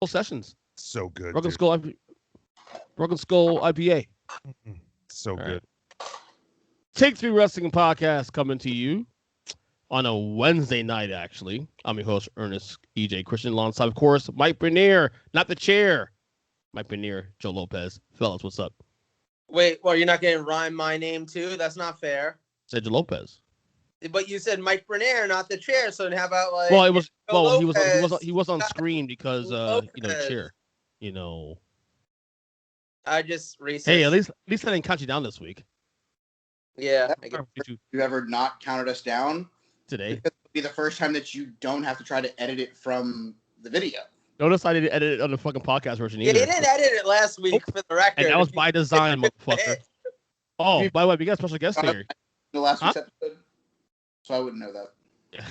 Sessions. So good. Broken Skull IPA. So good. Right. Take 3 Wrestling Podcast coming to you on a Wednesday night, actually. I'm your host, Ernest E.J. Christian, alongside, of course, Mike Bernier, not the chair. Mike Bernier, Joe Lopez. Fellas, what's up? Wait, well, you're not going to rhyme my name, too? That's not fair. Said Joe Lopez. But you said Mike Bernier, not the chair. So how about like? Well, it was. Joe Well, Lopez, he was on screen because Lopez. chair. I just researched. Hey, at least I didn't count you down this week. Yeah. Did you ever not counted us down Today? It'll be the first time that you don't have to try to edit it from the video. Notice I didn't edit it on the fucking podcast version Yeah, either. he didn't edit it last week for the record. And that was by design, motherfucker. Oh, by the way, we got a special guest here. The last week's episode, so I wouldn't know that. Yeah.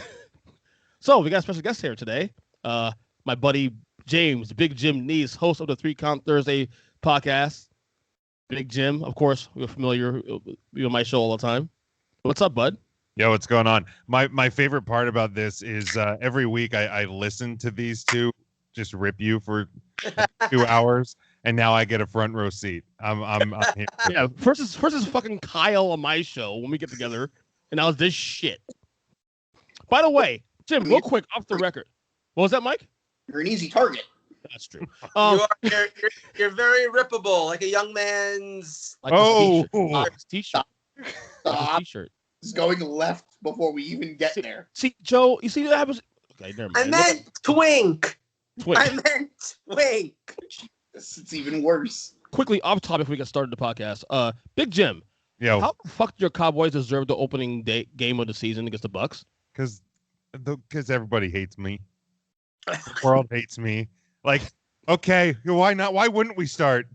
So we got a special guest here today. My buddy James, Big Jim Nies, host of the 3 Count Thursday podcast. Big Jim, of course, we're familiar with my show all the time. What's up, bud? Yo, what's going on? My favorite part about this is every week I listen to these two just rip you for 2 hours, and now I get a front row seat. I'm here. Yeah, first is fucking Kyle on my show when we get together, and now it's this shit. By the way, Jim, real quick, off the record. What was that, Mike? You're an easy target. That's true. You're very rippable, like a young man's. Like his t-shirt. Stop. T-shirt. It's going left before we even get there. See, Joe, you see that happens. Okay, never mind. I meant twink. Twink. I meant twink. It's even worse. Quickly, off topic, we get started the podcast. Big Jim. Yo, How the fuck did your Cowboys deserve the opening day game of the season against the Bucks? because everybody hates me. The world hates me. Like, okay, why not? Why wouldn't we start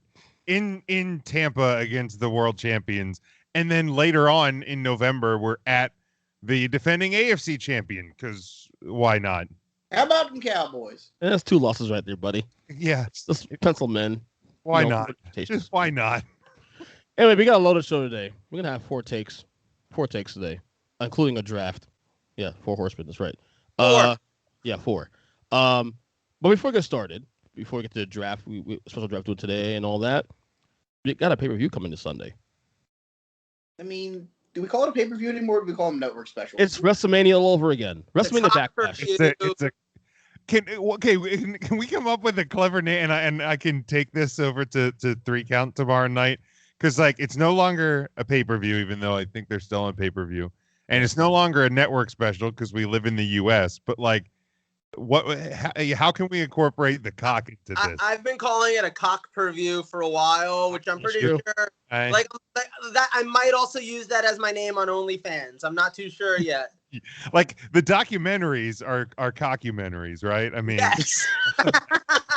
in Tampa against the world champions, and then later on in November we're at the defending AFC champion? Because why not? How about them Cowboys? And that's 2 losses right there, buddy. Yeah, Let's pencil them in. why not? Just why not? Anyway, we got a loaded show today. We're gonna have 4 takes. 4 takes today, including a draft. Yeah, 4 horsemen. That's right. 4. Yeah, 4. But before we get started, before we get to the draft, we special draft do it today and all that. We got a pay-per-view coming this Sunday. I mean, do we call it a pay-per-view anymore, or do we call them network specials? It's WrestleMania all over again. WrestleMania Backlash. Can we come up with a clever name, and I can take this over to 3 Count tomorrow night? Because like it's no longer a pay-per-view, even though I think they're still on pay-per-view, and it's no longer a network special because we live in the U.S. But like, how can we incorporate the cock into this? I've been calling it a cock per view for a while, which I'm pretty sure. Like that, I might also use that as my name on OnlyFans. I'm not too sure yet. Like the documentaries are cockumentaries, right? I mean, yes.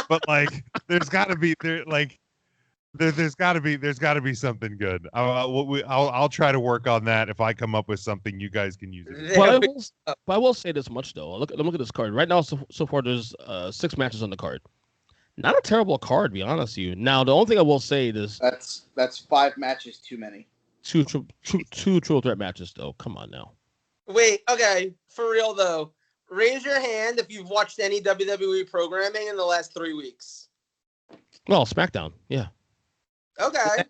But like, there's got to be there's got to be something good. I'll try to work on that. If I come up with something, you guys can use it. But I will say this much though. Look at this card right now. So far, there's 6 matches on the card. Not a terrible card, to be honest with you. Now, the only thing I will say is that's 5 matches too many. 2 triple threat matches though. Come on now. Wait, okay, for real though. Raise your hand if you've watched any WWE programming in the last 3 weeks. Well, SmackDown, yeah. Okay.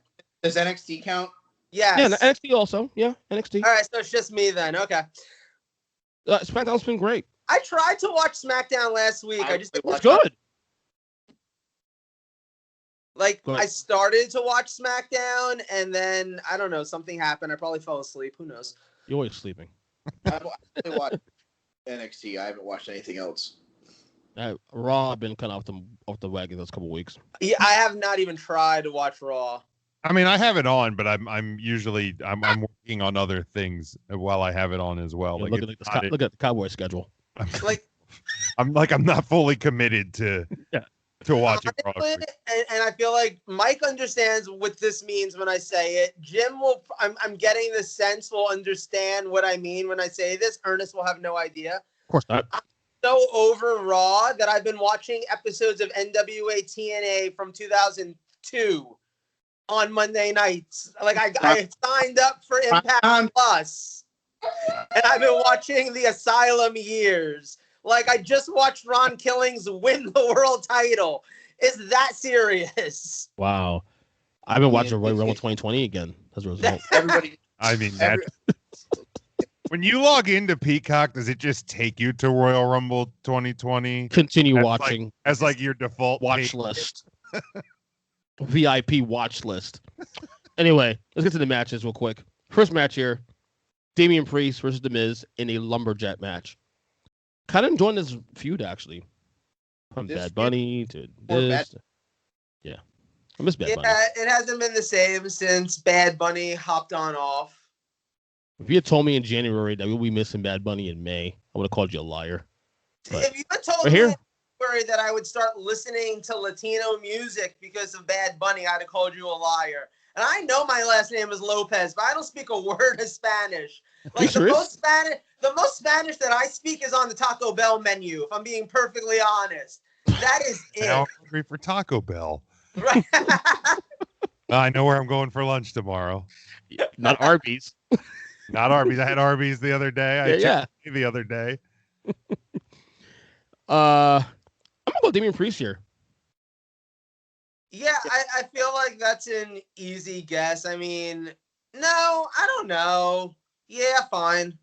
Does NXT count? Yes. Yeah, NXT also. Yeah, NXT. All right, so it's just me then. Okay. SmackDown's been great. I tried to watch SmackDown last week. I just It's good. Like, I started to watch SmackDown, and then, I don't know, something happened. I probably fell asleep. Who knows? You're always sleeping. I've only watched NXT. I haven't watched anything else. Raw, I've been kind of off the wagon those couple weeks. Yeah, I have not even tried to watch Raw. I mean, I have it on, but I'm usually working on other things while I have it on as well. Yeah, look at the Cowboy schedule. I'm not fully committed to watching Raw. And I feel like Mike understands what this means when I say it. Jim will. I'm getting the sense will understand what I mean when I say this. Ernest will have no idea. Of course not. I'm so over Raw that I've been watching episodes of NWA TNA from 2002 on Monday nights. Like I signed up for Impact Plus, and I've been watching the Asylum years. Like, I just watched Ron Killings win the world title. It's that serious. Wow. I've been watching Royal Rumble 2020 again as a result. Everybody. I mean, when you log into Peacock, does it just take you to Royal Rumble 2020? Continue As watching. as like your default watch page? list. VIP watch list. Anyway, let's get to the matches real quick. First match here, Damien Priest versus The Miz in a Lumberjack match. Kind of enjoying this feud, actually. From This Bad Bunny to or this. Yeah. I miss Bad Bunny. Yeah, it hasn't been the same since Bad Bunny hopped on off. If you had told me in January that we'll be missing Bad Bunny in May, I would have called you a liar. But If you had told right me here. in January that I would start listening to Latino music because of Bad Bunny, I'd have called you a liar. And I know my last name is Lopez, but I don't speak a word of Spanish. Like the most Spanish that I speak is on the Taco Bell menu, if I'm being perfectly honest. That is Now it. I'm hungry for Taco Bell. Right? I know where I'm going for lunch tomorrow. Not Arby's. Not Arby's. I had Arby's the other day. I checked the other day. I'm gonna go Damien Priest here. Yeah, I feel like that's an easy guess. I mean, no, I don't know. Yeah, fine.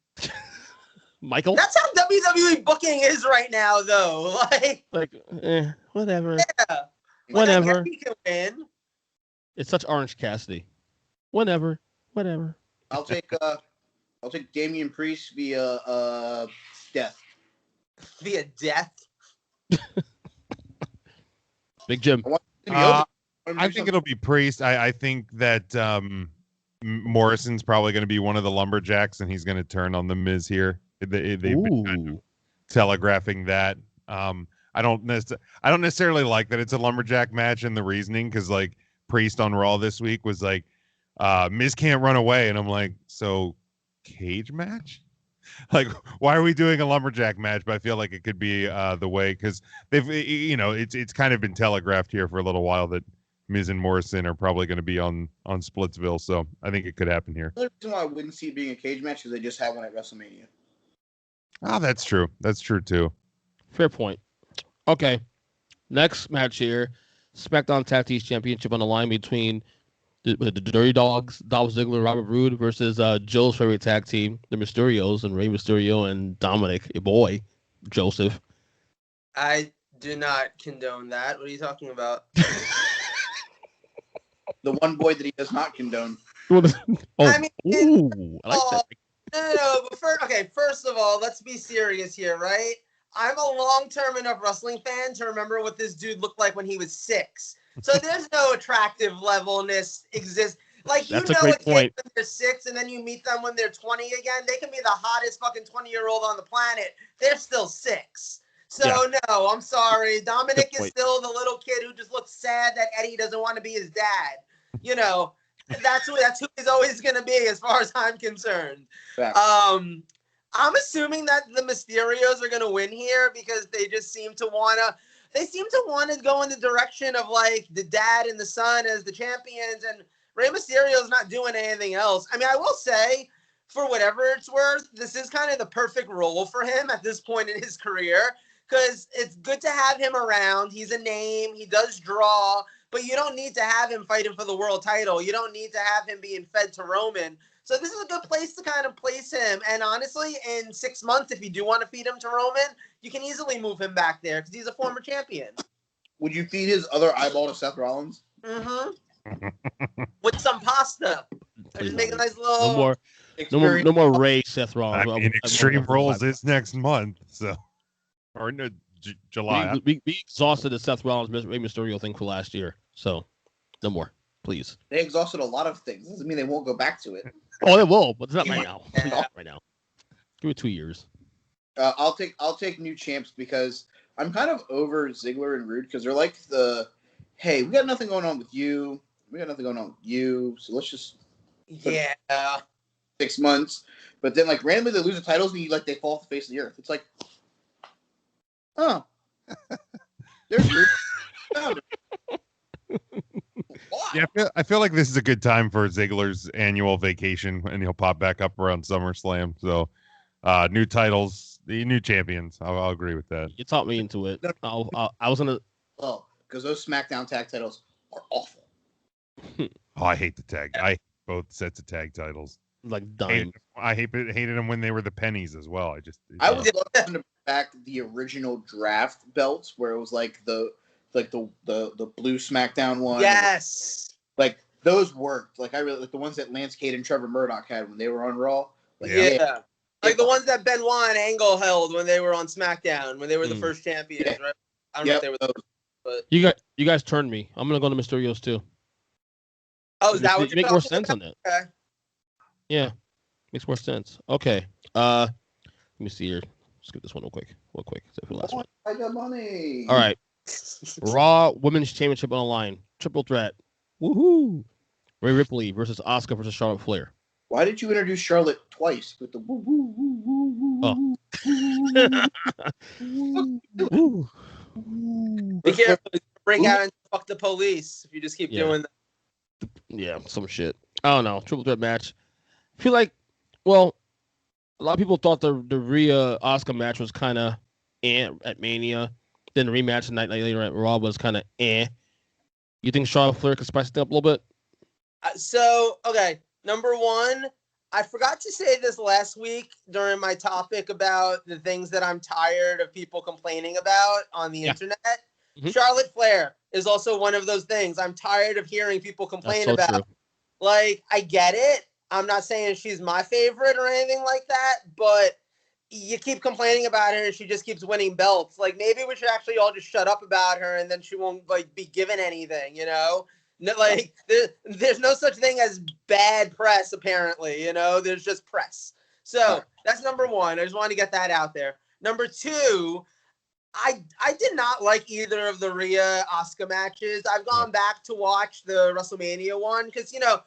Michael? That's how WWE booking is right now, though. Like, Whatever. yeah. Like, Whatever. I guess he can win. It's such Orange Cassidy. Whatever. I'll take Damien Priest via death. Via death. Big Jim. I think it'll be Priest. I think that Morrison's probably going to be one of the Lumberjacks, and he's going to turn on the Miz here. They've been kind of telegraphing that. I don't necessarily like that it's a Lumberjack match, and the reasoning, because like Priest on Raw this week was like, Miz can't run away, and I'm like, so cage match? Like, why are we doing a Lumberjack match? But I feel like it could be the way, because they've, it's kind of been telegraphed here for a little while that Miz and Morrison are probably going to be on Splitsville, so I think it could happen here. The reason why I wouldn't see it being a cage match is they just had one at WrestleMania. Oh, that's true. That's true too. Fair point. Okay. Next match here. SmackDown Tag Team Championship on the line between the Dirty Dogs, Dolph Ziggler, Robert Roode versus Joe's favorite tag team, the Mysterios, and Rey Mysterio and Dominic, your boy, Joseph. I do not condone that. What are you talking about? The one boy that he does not condone. I mean, I like that. No, but first of all, let's be serious here, right? I'm a long-term enough wrestling fan to remember what this dude looked like when he was 6. So there's no attractive levelness exists. Like, That's you a know, great point. when they're 6 and then you meet them when they're 20 again, they can be the hottest fucking 20-year-old on the planet. They're still 6. So no, I'm sorry. Dominic is still the little kid who just looks sad that Eddie doesn't want to be his dad. You know, that's who he's always gonna be, as far as I'm concerned. I'm assuming that the Mysterios are gonna win here because they just seem to wanna go in the direction of like the dad and the son as the champions, and Rey Mysterio's not doing anything else. I mean, I will say, for whatever it's worth, this is kind of the perfect role for him at this point in his career, because it's good to have him around. He's a name. He does draw. But you don't need to have him fighting for the world title. You don't need to have him being fed to Roman. So this is a good place to kind of place him. And honestly, in 6 months, if you do want to feed him to Roman, you can easily move him back there because he's a former champion. Would you feed his other eyeball to Seth Rollins? Mm-hmm. With some pasta. Just make a nice little... No more Ray Seth Rollins. I mean, Extreme Rules is next month, so... Or no, July. We exhausted the Seth Rollins Rey Mysterio thing for last year, so no more, please. They exhausted a lot of things. Doesn't mean they won't go back to it. Oh, they will, but it's not right now. Right now, give it 2 years. I'll take new champs because I'm kind of over Ziggler and Roode because they're like hey, we got nothing going on with you. So let's just 6 months. But then like randomly they lose the titles and they fall off the face of the earth. It's like, oh, there's Roode. Yeah, I feel like this is a good time for Ziggler's annual vacation, and he'll pop back up around SummerSlam. So, new titles The new champions. I'll agree with that. You taught me into it. I was gonna. Oh, because those SmackDown tag titles are awful. Oh, I hate the tag. I hate both sets of tag titles. Like dime. I hated them when they were the pennies as well. I would love them to bring back the original draft belts where it was like the blue SmackDown one. Yes. Like those worked. Like I really like the ones that Lance Cade and Trevor Murdoch had when they were on Raw. Like, yeah. Like the ones that Benoit and Angle held when they were on SmackDown, when they were the first champions, right? I don't know if they were those, but you guys turned me. I'm gonna go to Mysterio's too. Oh, is that what you make more sense on that? Okay. Yeah, makes more sense. Okay. Let me see here. Skip this one real quick. For the last one. I got money. All right. Raw Women's Championship on the line. Triple threat. Woohoo! Rhea Ripley versus Asuka versus Charlotte Flair. Why did you introduce Charlotte twice with the woo woo woo woo woo? Be careful. Break out and fuck the police if you just keep doing that. Yeah, some shit. I don't know. Triple threat match. I feel like, well, a lot of people thought the Rhea Asuka match was kind of at Mania. Then the rematch the night later at Raw was kind of You think Charlotte Flair could spice it up a little bit? Okay. Number one, I forgot to say this last week during my topic about the things that I'm tired of people complaining about on the internet. Mm-hmm. Charlotte Flair is also one of those things I'm tired of hearing people complain about. True. Like, I get it. I'm not saying she's my favorite or anything like that, but you keep complaining about her and she just keeps winning belts. Like, maybe we should actually all just shut up about her and then she won't, like, be given anything, you know? No, like, there's no such thing as bad press, apparently, you know? There's just press. So, that's number one. I just wanted to get that out there. Number two, I did not like either of the Rhea Asuka matches. I've gone back to watch the WrestleMania one because, you know,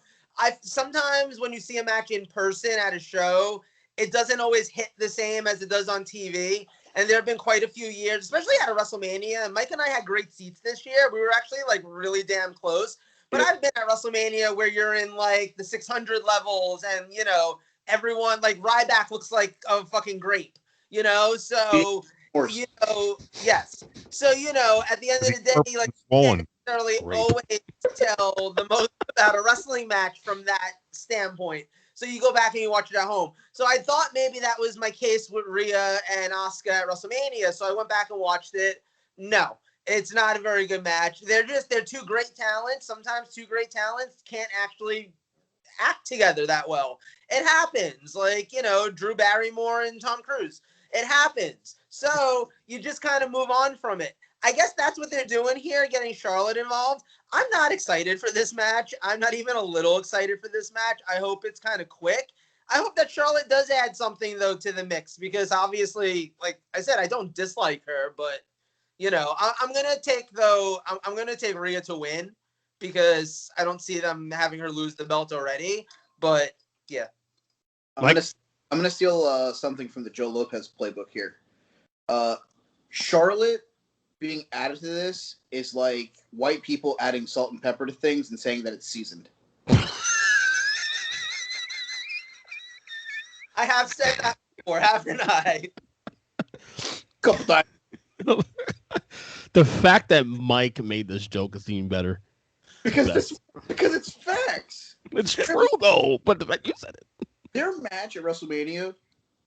sometimes when you see a match in person at a show, it doesn't always hit the same as it does on TV. And there have been quite a few years, especially at a WrestleMania. And Mike and I had great seats this year. We were actually like really damn close. But I've been at WrestleMania where you're in like the 600 levels and, you know, everyone like Ryback looks like a fucking grape, you know? So, you know, yes. So, you know, at the end of the day, like, you can't necessarily always tell the most about a wrestling match from that standpoint. So you go back and you watch it at home. So I thought maybe that was my case with Rhea and Asuka at WrestleMania. So I went back and watched it. No, it's not a very good match. They're two great talents. Sometimes two great talents can't actually act together that well. It happens. Like, you know, Drew Barrymore and Tom Cruise. It happens. So you just kind of move on from it. I guess that's what they're doing here, getting Charlotte involved. I'm not excited for this match. I'm not even a little excited for this match. I hope it's kind of quick. I hope that Charlotte does add something, though, to the mix because obviously, like I said, I don't dislike her, but, you know, I'm going to take, though, I'm going to take Rhea to win because I don't see them having her lose the belt already. But, yeah. I'm going to steal something from the Joe Lopez playbook here. Charlotte being added to this is like white people adding salt and pepper to things and saying that it's seasoned. I have said that before, haven't I? Couple times. The fact that Mike made this joke is even better. Because it's facts. It's true though, but the fact you said it. Their match at WrestleMania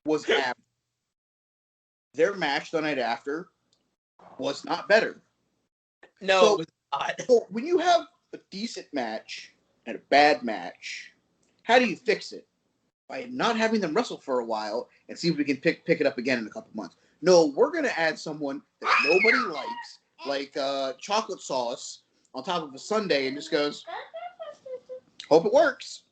was average. Their match the night after was not better. No, it was not. So when you have a decent match and a bad match, how do you fix it? By not having them wrestle for a while and see if we can pick it up again in a couple months. No, we're going to add someone that nobody likes, like chocolate sauce on top of a sundae and just goes, hope it works.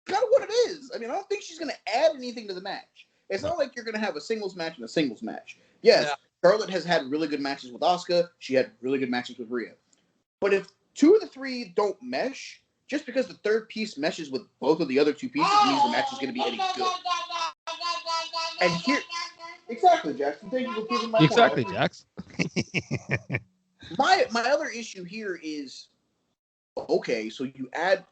Kind of what it is. I mean, I don't think she's going to add anything to the match. It's not like you're going to have a singles match and a singles match. Yes, Charlotte has had really good matches with Asuka. She had really good matches with Rhea. But if two of the three don't mesh, just because the third piece meshes with both of the other two pieces means the match is going to be any good. And here, exactly, Jackson. Thank you for proving my point. Exactly, Jax. My other issue here is, okay, so you add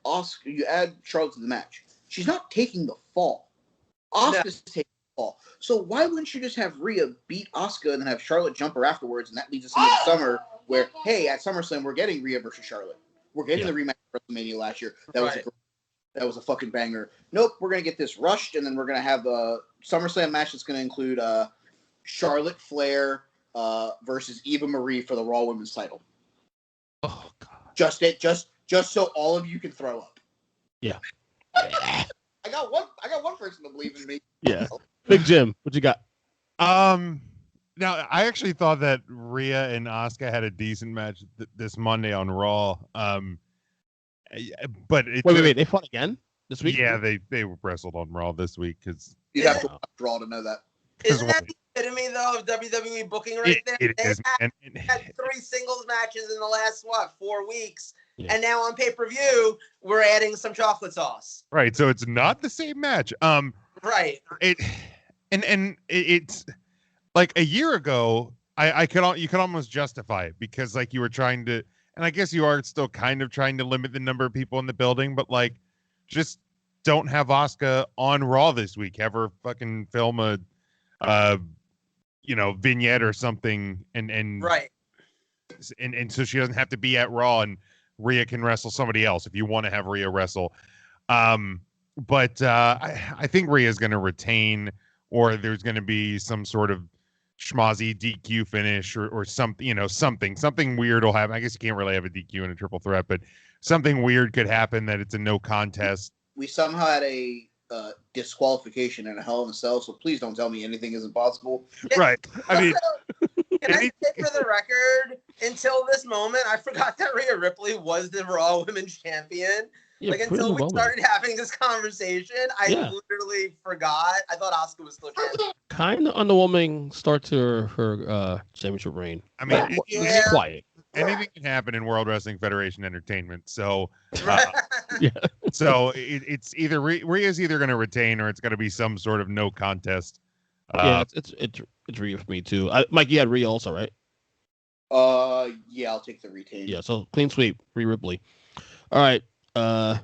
Charlotte to the match. She's not taking the fall. Asuka's taking the fall. So why wouldn't you just have Rhea beat Asuka and then have Charlotte jump her afterwards, and that leads us into the summer where, hey, at SummerSlam we're getting Rhea versus Charlotte. We're getting the rematch of WrestleMania last year. That was a fucking banger. Nope, we're gonna get this rushed, and then we're gonna have a SummerSlam match that's gonna include Charlotte Flair versus Eva Marie for the Raw Women's title. Oh God! Just so all of you can throw up. Yeah. I got one person to believe in me. Yeah. Big Jim, what you got? Now I actually thought that Rhea and Asuka had a decent match this Monday on Raw. But Wait, they fought again this week? Yeah, they wrestled on Raw this week because you have to watch Raw to know that. Isn't that the epitome though of WWE booking right there? It is. They had 3 singles matches in the last 4 weeks, and now on pay-per-view we're adding some chocolate sauce. Right, so it's not the same match. Right. It's like a year ago. You could almost justify it because like you were trying to. And I guess you are still kind of trying to limit the number of people in the building, but like, just don't have Asuka on Raw this week. Have her fucking film a, vignette or something, and right, and so she doesn't have to be at Raw, and Rhea can wrestle somebody else if you want to have Rhea wrestle. But I think Rhea is going to retain, or there's going to be some sort of schmozzy DQ finish or something, something weird will happen. I guess you can't really have a DQ in a triple threat, but something weird could happen that it's a no contest. We somehow had a disqualification and a Hell in a Cell, so please don't tell me anything isn't possible. Right. I mean, can I say for the record, until this moment, I forgot that Rhea Ripley was the Raw Women's Champion. Yeah, until we started having this conversation, I literally forgot. I thought Asuka was still champion. Kind of underwhelming start to her championship reign. I mean, it's quiet. Anything can happen in World Wrestling Federation Entertainment. So, yeah. So it's either Rhea's either going to retain or it's going to be some sort of no contest. It's Rhea for me too. Mike, you had Rhea also, right? Yeah, I'll take the retain. Yeah, so clean sweep, Rhea Ripley. All right. The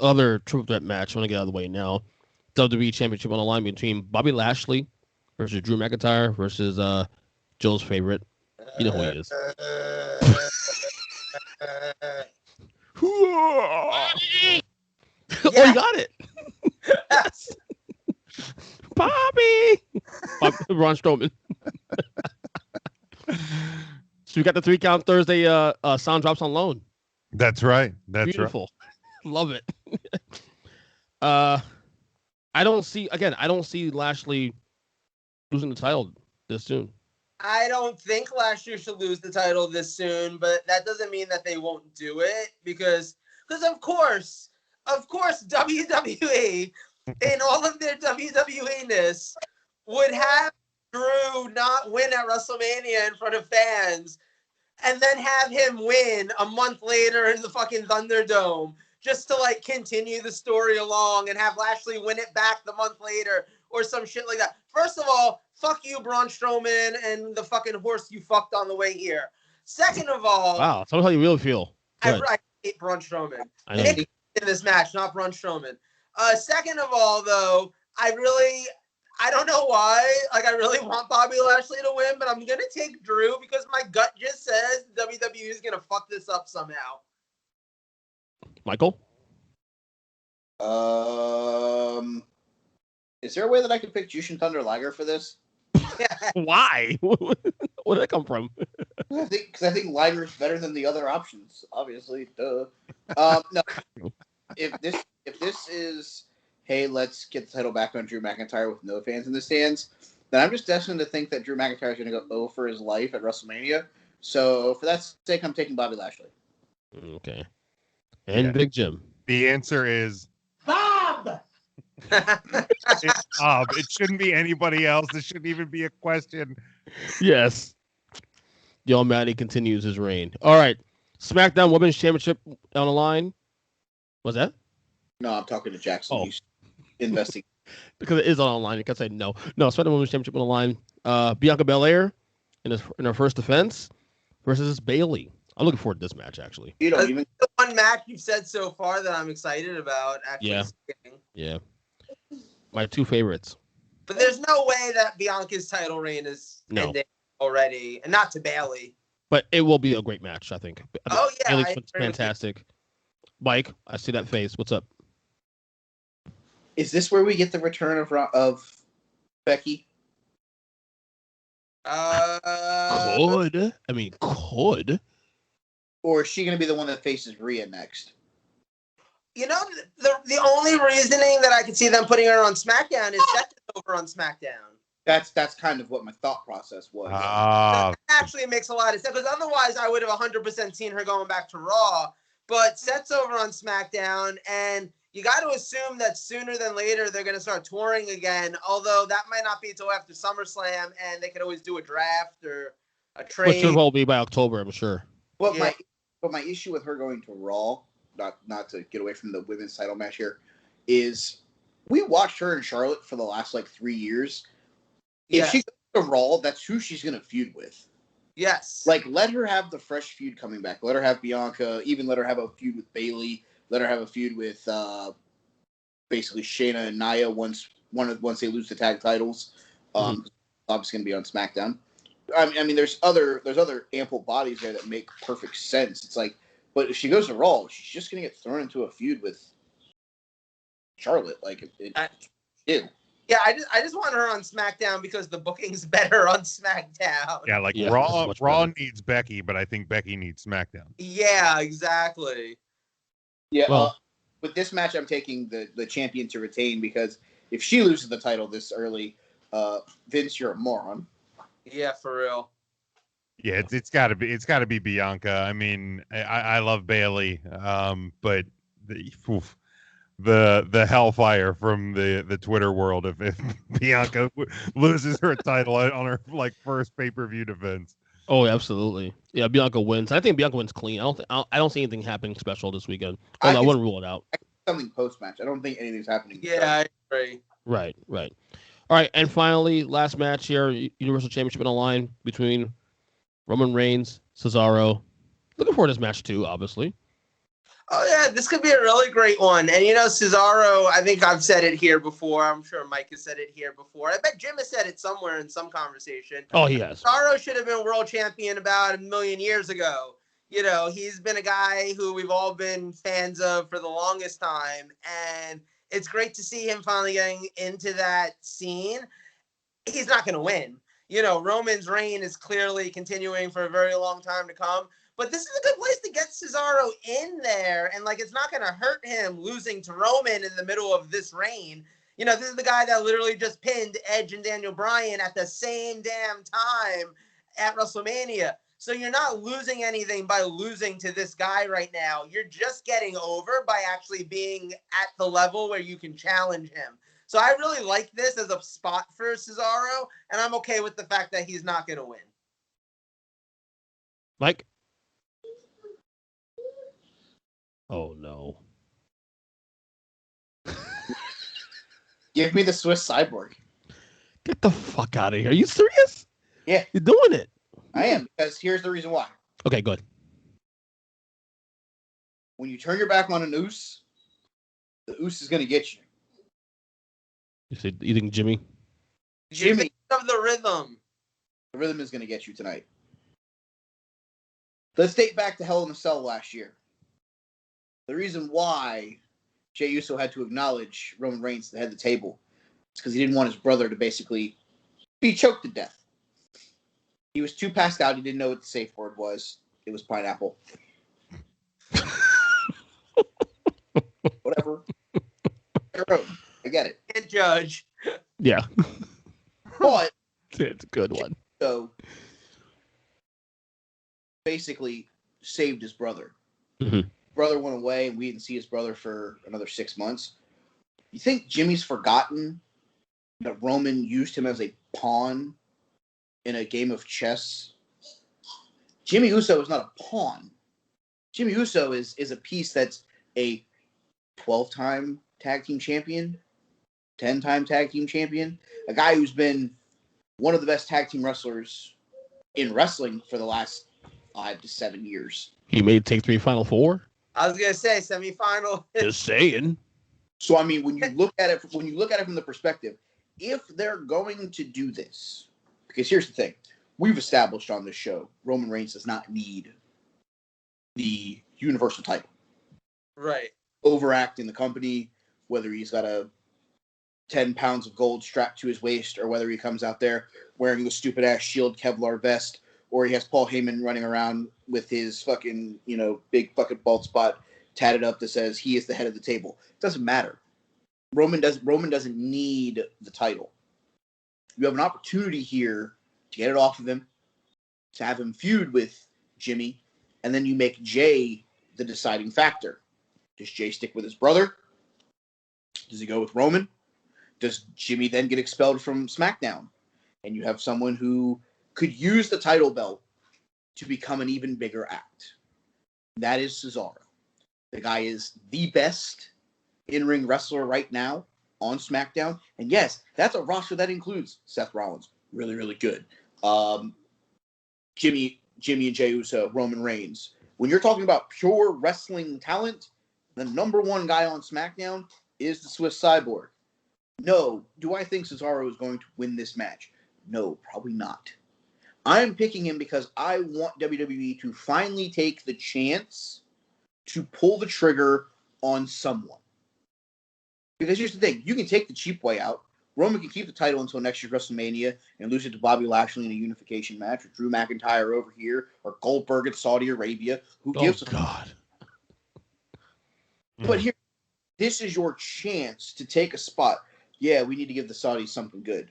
other triple threat match, I want to get out of the way now. WWE Championship on the line between Bobby Lashley versus Drew McIntyre versus Joe's favorite. You know who he is. Oh, you got it. Yes. Bobby. Braun Strowman. So we got the 3 count Thursday sound drops on loan. That's right. That's beautiful. Right. Love it. I don't see Lashley losing the title this soon. I don't think Lashley should lose the title this soon, but that doesn't mean that they won't do it because of course WWE in all of their WWE-ness would have Drew not win at WrestleMania in front of fans and then have him win a month later in the fucking Thunderdome just to like continue the story along and have Lashley win it back the month later or some shit like that. First of all, fuck you, Braun Strowman, and the fucking horse you fucked on the way here. Second of all... Wow, tell me how you really feel. I hate Braun Strowman. I know. In this match, not Braun Strowman. Second of all, though, I don't know why. Like, I really want Bobby Lashley to win, but I'm going to take Drew because my gut just says WWE is going to fuck this up somehow. Michael? Is there a way that I could pick Jushin Thunder Liger for this? Why? Where did that come from? I think Liger is better than the other options. Obviously, duh. No. If this is, hey, let's get the title back on Drew McIntyre with no fans in the stands, then I'm just destined to think that Drew McIntyre is going to go 0 for his life at WrestleMania. So for that sake, I'm taking Bobby Lashley. Okay. And Big Jim. The answer is Bob. It's Bob. It shouldn't be anybody else. It shouldn't even be a question. Yes. The Almighty continues his reign. All right. SmackDown Women's Championship on the line. What's that? No, I'm talking to Jackson. Oh. He's investing. Because it is on the line. You can say no. No, SmackDown Women's Championship on the line. Bianca Belair in her first defense versus Bayley. I'm looking forward to this match, actually. You don't even the one match you've said so far that I'm excited about. Actually, yeah. My 2 favorites. But there's no way that Bianca's title reign is ending already, and not to Bayley. But it will be a great match, I think. Oh, yeah. Bayley's fantastic. Mike, I see that face. What's up? Is this where we get the return of Becky? Could. Or is she going to be the one that faces Rhea next? You know, the only reasoning that I could see them putting her on SmackDown is Seth over on SmackDown. That's kind of what my thought process was. So that actually makes a lot of sense, because otherwise I would have 100% seen her going back to Raw. But Seth's over on SmackDown, and you got to assume that sooner than later they're going to start touring again, although that might not be until after SummerSlam, and they could always do a draft or a trade. Which will be by October, I'm sure. But my issue with her going to Raw, not to get away from the women's title match here, is we watched her and Charlotte for the last 3 years. If she goes to Raw, that's who she's going to feud with. Yes. Let her have the fresh feud coming back. Let her have Bianca. Even let her have a feud with Bayley. Let her have a feud with basically Shayna and Nia once they lose the tag titles. Obviously going to be on SmackDown. I mean, there's other ample bodies there that make perfect sense. It's but if she goes to Raw, she's just going to get thrown into a feud with Charlotte. Yeah, I just want her on SmackDown because the booking's better on SmackDown. Yeah, Raw needs Becky, but I think Becky needs SmackDown. Yeah, exactly. Yeah, with this match, I'm taking the champion to retain, because if she loses the title this early, Vince, you're a moron. Yeah, for real. Yeah, it's got to be Bianca. I mean, I love Bayley, but the hellfire from the Twitter world if Bianca loses her title on her first pay-per-view defense. Oh, absolutely. Yeah, Bianca wins. I think Bianca wins clean. I don't see anything happening special this weekend. I wouldn't rule it out. Something post-match. I don't think anything's happening. Yeah, I agree. Right. All right, and finally, last match here, Universal Championship on the line between Roman Reigns, Cesaro. Looking forward to this match too, obviously. Oh, yeah, this could be a really great one. And, Cesaro, I think I've said it here before. I'm sure Mike has said it here before. I bet Jim has said it somewhere in some conversation. Oh, he has. Cesaro should have been world champion about 1 million years ago. He's been a guy who we've all been fans of for the longest time. And it's great to see him finally getting into that scene. He's not going to win. Roman's reign is clearly continuing for a very long time to come. But this is a good place to get Cesaro in there. And, it's not going to hurt him losing to Roman in the middle of this reign. This is the guy that literally just pinned Edge and Daniel Bryan at the same damn time at WrestleMania. So you're not losing anything by losing to this guy right now. You're just getting over by actually being at the level where you can challenge him. So I really like this as a spot for Cesaro, and I'm okay with the fact that he's not going to win. Mike? Oh, no. Give me the Swiss Cyborg. Get the fuck out of here. Are you serious? Yeah. You're doing it. I am, because here's the reason why. Okay, good. When you turn your back on an Oos, the Oos is going to get you. You think Jimmy? Jimmy. Of the rhythm. The rhythm is going to get you tonight. Let's date back to Hell in a Cell last year. The reason why Jey Uso had to acknowledge Roman Reigns to head the table is because he didn't want his brother to basically be choked to death. He was too passed out. He didn't know what the safe word was. It was pineapple. Whatever. I get it. Can't judge. Yeah. But it's a good one. So basically saved his brother. Mm-hmm. Brother went away, and we didn't see his brother for another 6 months. You think Jimmy's forgotten that Roman used him as a pawn in a game of chess? Jimmy Uso is not a pawn. Jimmy Uso is a piece that's a 12-time tag team champion, 10-time tag team champion, a guy who's been one of the best tag team wrestlers in wrestling for the last 5 to 7 years. He made Take 3 Final Four. I was gonna say semifinal. Just saying. So I mean, when you look at it from the perspective, if they're going to do this, because here's the thing. We've established on this show, Roman Reigns does not need the Universal title. Right. Overacting the company, whether he's got a 10 pounds of gold strapped to his waist, or whether he comes out there wearing the stupid ass Shield Kevlar vest, or he has Paul Heyman running around with his fucking, big fucking bald spot tatted up that says he is the head of the table. It doesn't matter. Roman doesn't need the title. You have an opportunity here to get it off of him, to have him feud with Jimmy, and then you make Jay the deciding factor. Does Jay stick with his brother? Does he go with Roman? Does Jimmy then get expelled from SmackDown? And you have someone who could use the title belt to become an even bigger act. That is Cesaro. The guy is the best in-ring wrestler right now on SmackDown. And yes, that's a roster that includes Seth Rollins. Really, really good. Jimmy and Jey Uso, Roman Reigns. When you're talking about pure wrestling talent, the number one guy on SmackDown is the Swiss Cyborg. No. Do I think Cesaro is going to win this match? No, probably not. I'm picking him because I want WWE to finally take the chance to pull the trigger on someone. Because here's the thing. You can take the cheap way out. Roman can keep the title until next year's WrestleMania and lose it to Bobby Lashley in a unification match, or Drew McIntyre over here, or Goldberg at Saudi Arabia. Who gives a God. But here, this is your chance to take a spot. Yeah, we need to give the Saudis something good.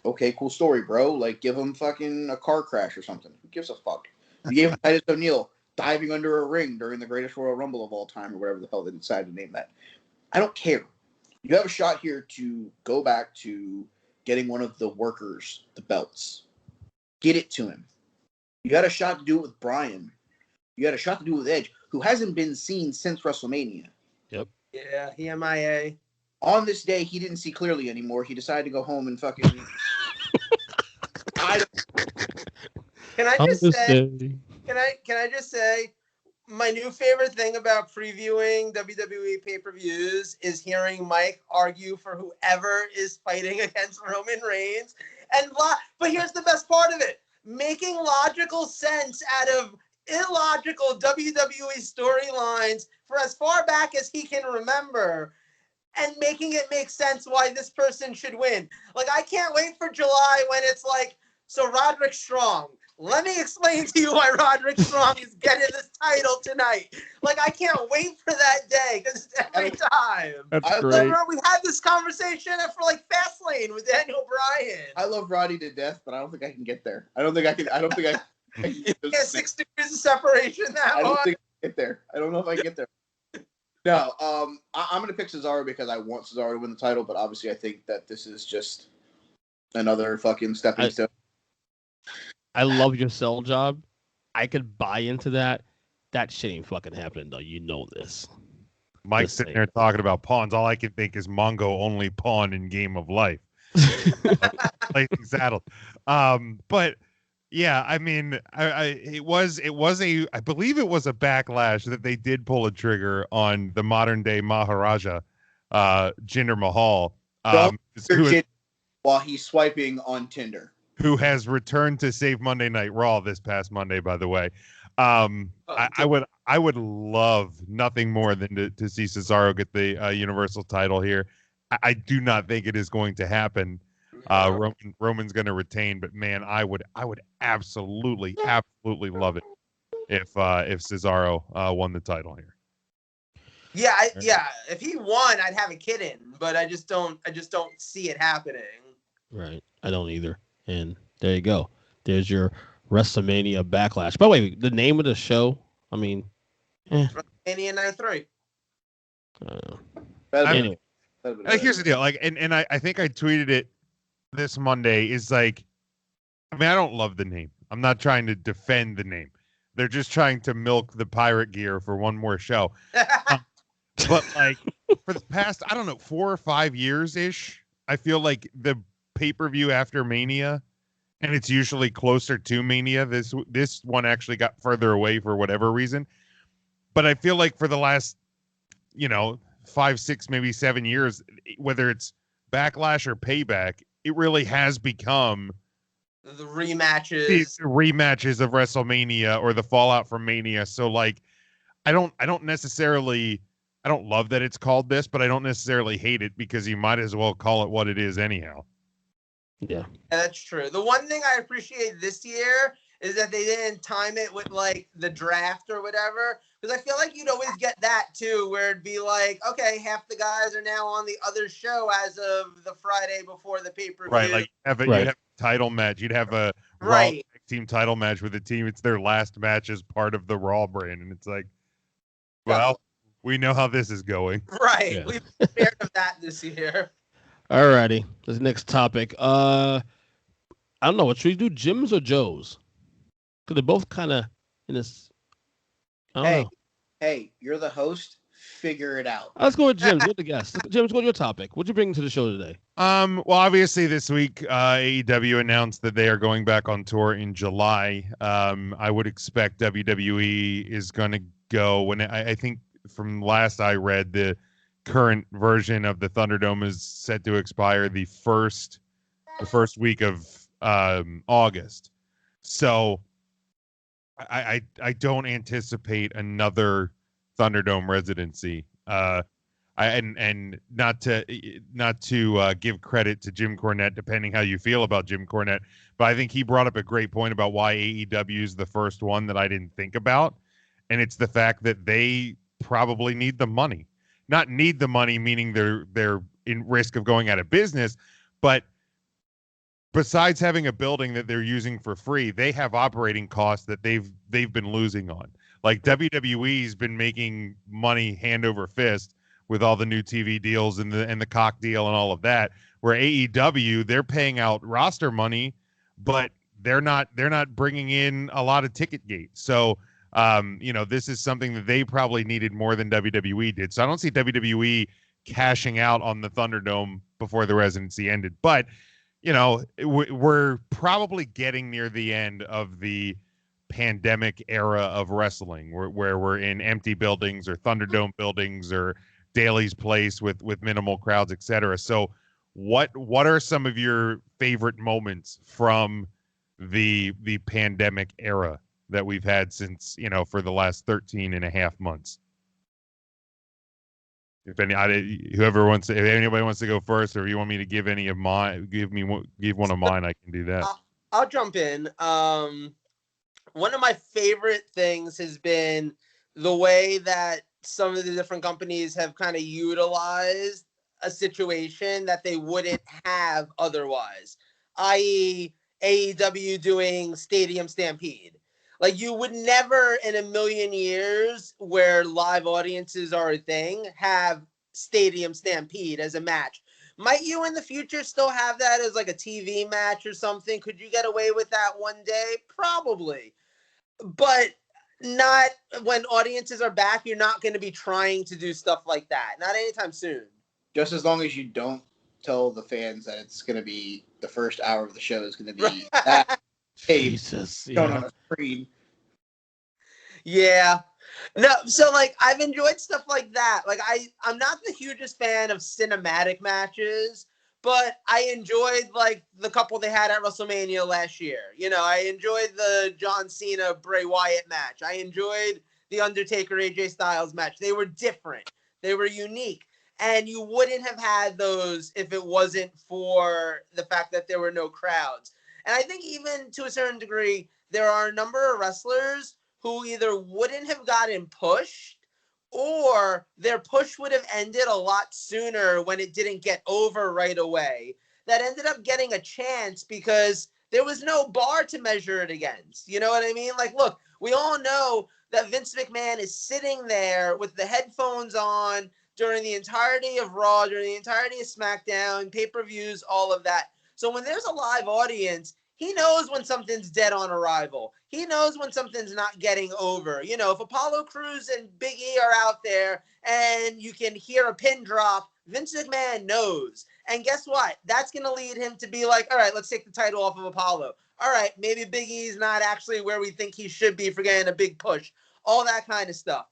Okay, cool story, bro. Like, give them fucking a car crash or something. Who gives a fuck? You gave him Titus O'Neil diving under a ring during the greatest Royal Rumble of all time, or whatever the hell they decided to name that. I don't care. You have a shot here to go back to getting one of the workers the belts. Get it to him. You got a shot to do it with Bryan. You got a shot to do it with Edge, who hasn't been seen since WrestleMania. Yep. Yeah, he MIA. On this day, he didn't see clearly anymore. He decided to go home and fucking... Can I just say, my new favorite thing about previewing WWE pay-per-views is hearing Mike argue for whoever is fighting against Roman Reigns. But here's the best part of it. Making logical sense out of illogical WWE storylines for as far back as he can remember, and making it make sense why this person should win. Like, I can't wait for July when it's like, so Roderick Strong, let me explain to you why Roderick Strong is getting this title tonight. Like, I can't wait for that day, because it's every time. That's great. We had this conversation for like Fastlane with Daniel Bryan. I love Roddy to death, but I don't think I can get there. I don't think I can Yeah, 6 degrees of separation that I don't one. think I can get there. I don't know if I can get there. No, I'm going to pick Cesaro because I want Cesaro to win the title, but obviously I think that this is just another fucking stepping stone. I love your sell job. I could buy into that. That shit ain't fucking happening, though. You know this. Mike's sitting there talking about pawns. All I can think is Mongo only pawn in Game of Life. Lightning saddle. But yeah, I mean, I believe it was a Backlash that they did pull a trigger on the modern day Maharaja, Jinder Mahal, while he's swiping on Tinder, who has returned to save Monday Night Raw this past Monday, by the way. I would love nothing more than to see Cesaro get the Universal title here. I do not think it is going to happen. Roman's going to retain, but man, I would absolutely love it if Cesaro won the title here. Yeah. If he won, I'd have a kid in, but I just don't see it happening. Right. I don't either. And there you go. There's your WrestleMania Backlash. By the way, the name of the show, I mean, WrestleMania 93. Anyway. Here's the deal. Like, and I think I tweeted it this Monday, is like, I mean, I don't love the name. I'm not trying to defend the name. They're just trying to milk the pirate gear for one more show. But like for the past, I don't know, 4 or 5 years ish, I feel like the pay-per-view after Mania, and it's usually closer to Mania. This one actually got further away for whatever reason. But I feel like for the last, 5, 6, maybe 7 years, whether it's Backlash or Payback, it really has become the rematches, the rematches of WrestleMania or the fallout from Mania. So like, I don't necessarily, I don't love that it's called this, but I don't necessarily hate it because you might as well call it what it is anyhow. Yeah, that's true. The one thing I appreciate this year is that they didn't time it with like the draft or whatever. Because I feel like you'd always get that too, where it'd be like, okay, half the guys are now on the other show as of the Friday before the pay-per-view. Right, like you'd have a title match. You'd have a Raw tag team title match with a team. It's their last match as part of the Raw brand, and it's like, well, we know how this is going. Right, yeah. we've been scared of that this year. Alrighty, this next topic. I don't know. Should we do Jim's or Joe's? Because they're both kind of in this. I don't know. Hey, you're the host. Figure it out. Let's go with Jim's. You're the guest. Jim's, what's your topic? What'd you bring to the show today? Well, obviously this week, AEW announced that they are going back on tour in July. I would expect WWE is going to go when I think from last I read, the current version of the Thunderdome is set to expire the first week of August. So I don't anticipate another Thunderdome residency. And not to give credit to Jim Cornette, depending how you feel about Jim Cornette, but I think he brought up a great point about why AEW is the first one that I didn't think about, and it's the fact that they probably need the money. Not need the money, meaning they're in risk of going out of business, but besides having a building that they're using for free, they have operating costs that they've been losing on. Like WWE's been making money hand over fist with all the new TV deals and the cock deal and all of that, where AEW, they're paying out roster money, but they're not bringing in a lot of ticket gate. So, this is something that they probably needed more than WWE did. So I don't see WWE cashing out on the Thunderdome before the residency ended. But, we're probably getting near the end of the pandemic era of wrestling where we're in empty buildings or Thunderdome buildings or Daly's Place with minimal crowds, etc. So what are some of your favorite moments from the pandemic era that we've had since, for the last 13 and a half months? If anybody wants to go first, or if you want me to give any of mine, give one of mine, I can do that. I'll jump in. One of my favorite things has been the way that some of the different companies have kind of utilized a situation that they wouldn't have otherwise, i.e. AEW doing Stadium Stampede. Like, you would never in a million years, where live audiences are a thing, have Stadium Stampede as a match. Might you in the future still have that as like a TV match or something? Could you get away with that one day? Probably. But not when audiences are back. You're not going to be trying to do stuff like that. Not anytime soon. Just as long as you don't tell the fans that it's going to be the first hour of the show is going to be that Jesus, shown on a screen. Yeah. No, so like I've enjoyed stuff like that. Like I'm not the hugest fan of cinematic matches, but I enjoyed like the couple they had at WrestleMania last year. I enjoyed the John Cena Bray Wyatt match. I enjoyed the Undertaker AJ Styles match. They were different. They were unique. And you wouldn't have had those if it wasn't for the fact that there were no crowds. And I think even to a certain degree, there are a number of wrestlers who either wouldn't have gotten pushed or their push would have ended a lot sooner when it didn't get over right away. That ended up getting a chance because there was no bar to measure it against. You know what I mean? Like, look, we all know that Vince McMahon is sitting there with the headphones on during the entirety of Raw, during the entirety of SmackDown, pay-per-views, all of that. So when there's a live audience, he knows when something's dead on arrival. He knows when something's not getting over. If Apollo Crews and Big E are out there and you can hear a pin drop, Vince McMahon knows. And guess what? That's going to lead him to be like, all right, let's take the title off of Apollo. All right, maybe Big E's not actually where we think he should be for getting a big push. All that kind of stuff.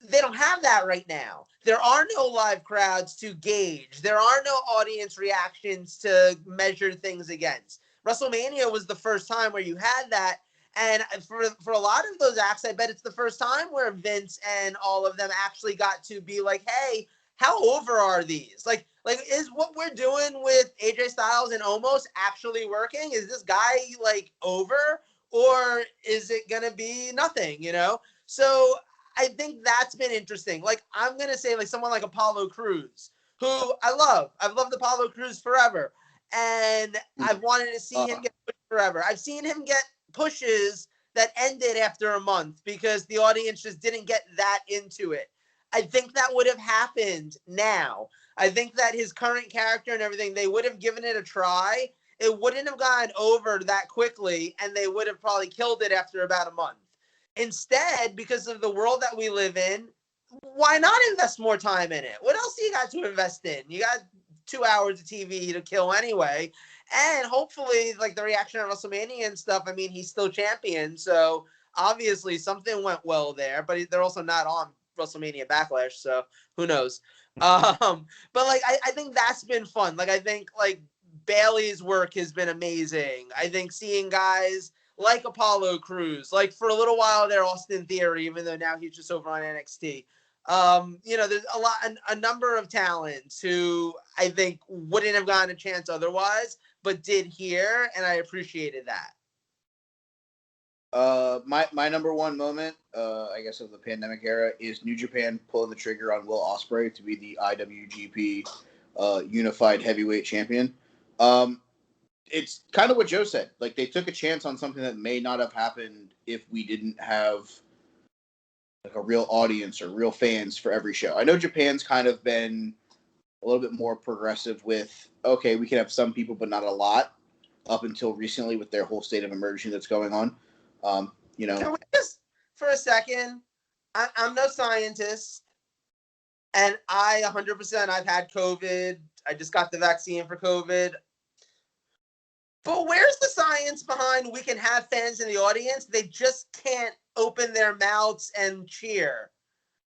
they don't have that right now. There are no live crowds to gauge. There are no audience reactions to measure things against. WrestleMania was the first time where you had that. And for a lot of those acts, I bet it's the first time where Vince and all of them actually got to be like, hey, how over are these? Like is what we're doing with AJ Styles and Omos actually working? Is this guy like over, or is it going to be nothing, you know? So I think that's been interesting. Like, I'm going to say like someone like Apollo Crews, who I love. I've loved Apollo Crews forever. And I've wanted to see him get pushed forever. I've seen him get pushes that ended after a month because the audience just didn't get that into it. I think that would have happened now. I think that his current character and everything, they would have given it a try. It wouldn't have gone over that quickly, and they would have probably killed it after about a month. Instead, because of the world that we live in, why not invest more time in it? What else do you got to invest in? You got 2 hours of TV to kill anyway. And hopefully, like the reaction at WrestleMania and stuff, I mean, he's still champion. So obviously something went well there, but they're also not on WrestleMania Backlash. So who knows? But like, I think that's been fun. Like, I think like Bailey's work has been amazing. I think seeing guys like Apollo Crews, like for a little while there, Austin Theory, even though now he's just over on NXT. You know, there's a number of talents who I think wouldn't have gotten a chance otherwise, but did here, and I appreciated that. My number one moment, I guess, of the pandemic era is New Japan pulling the trigger on Will Ospreay to be the IWGP Unified Heavyweight Champion. It's kind of what Joe said. Like, they took a chance on something that may not have happened if we didn't have like a real audience or real fans for every show. I know Japan's kind of been a little bit more progressive with, okay, we can have some people, but not a lot, up until recently with their whole state of emergency that's going on. You know, Can we just, for a second, I'm no scientist, and I 100%, I've had COVID. I just got the vaccine for COVID. But where's the science behind we can have fans in the audience? They just can't open their mouths and cheer.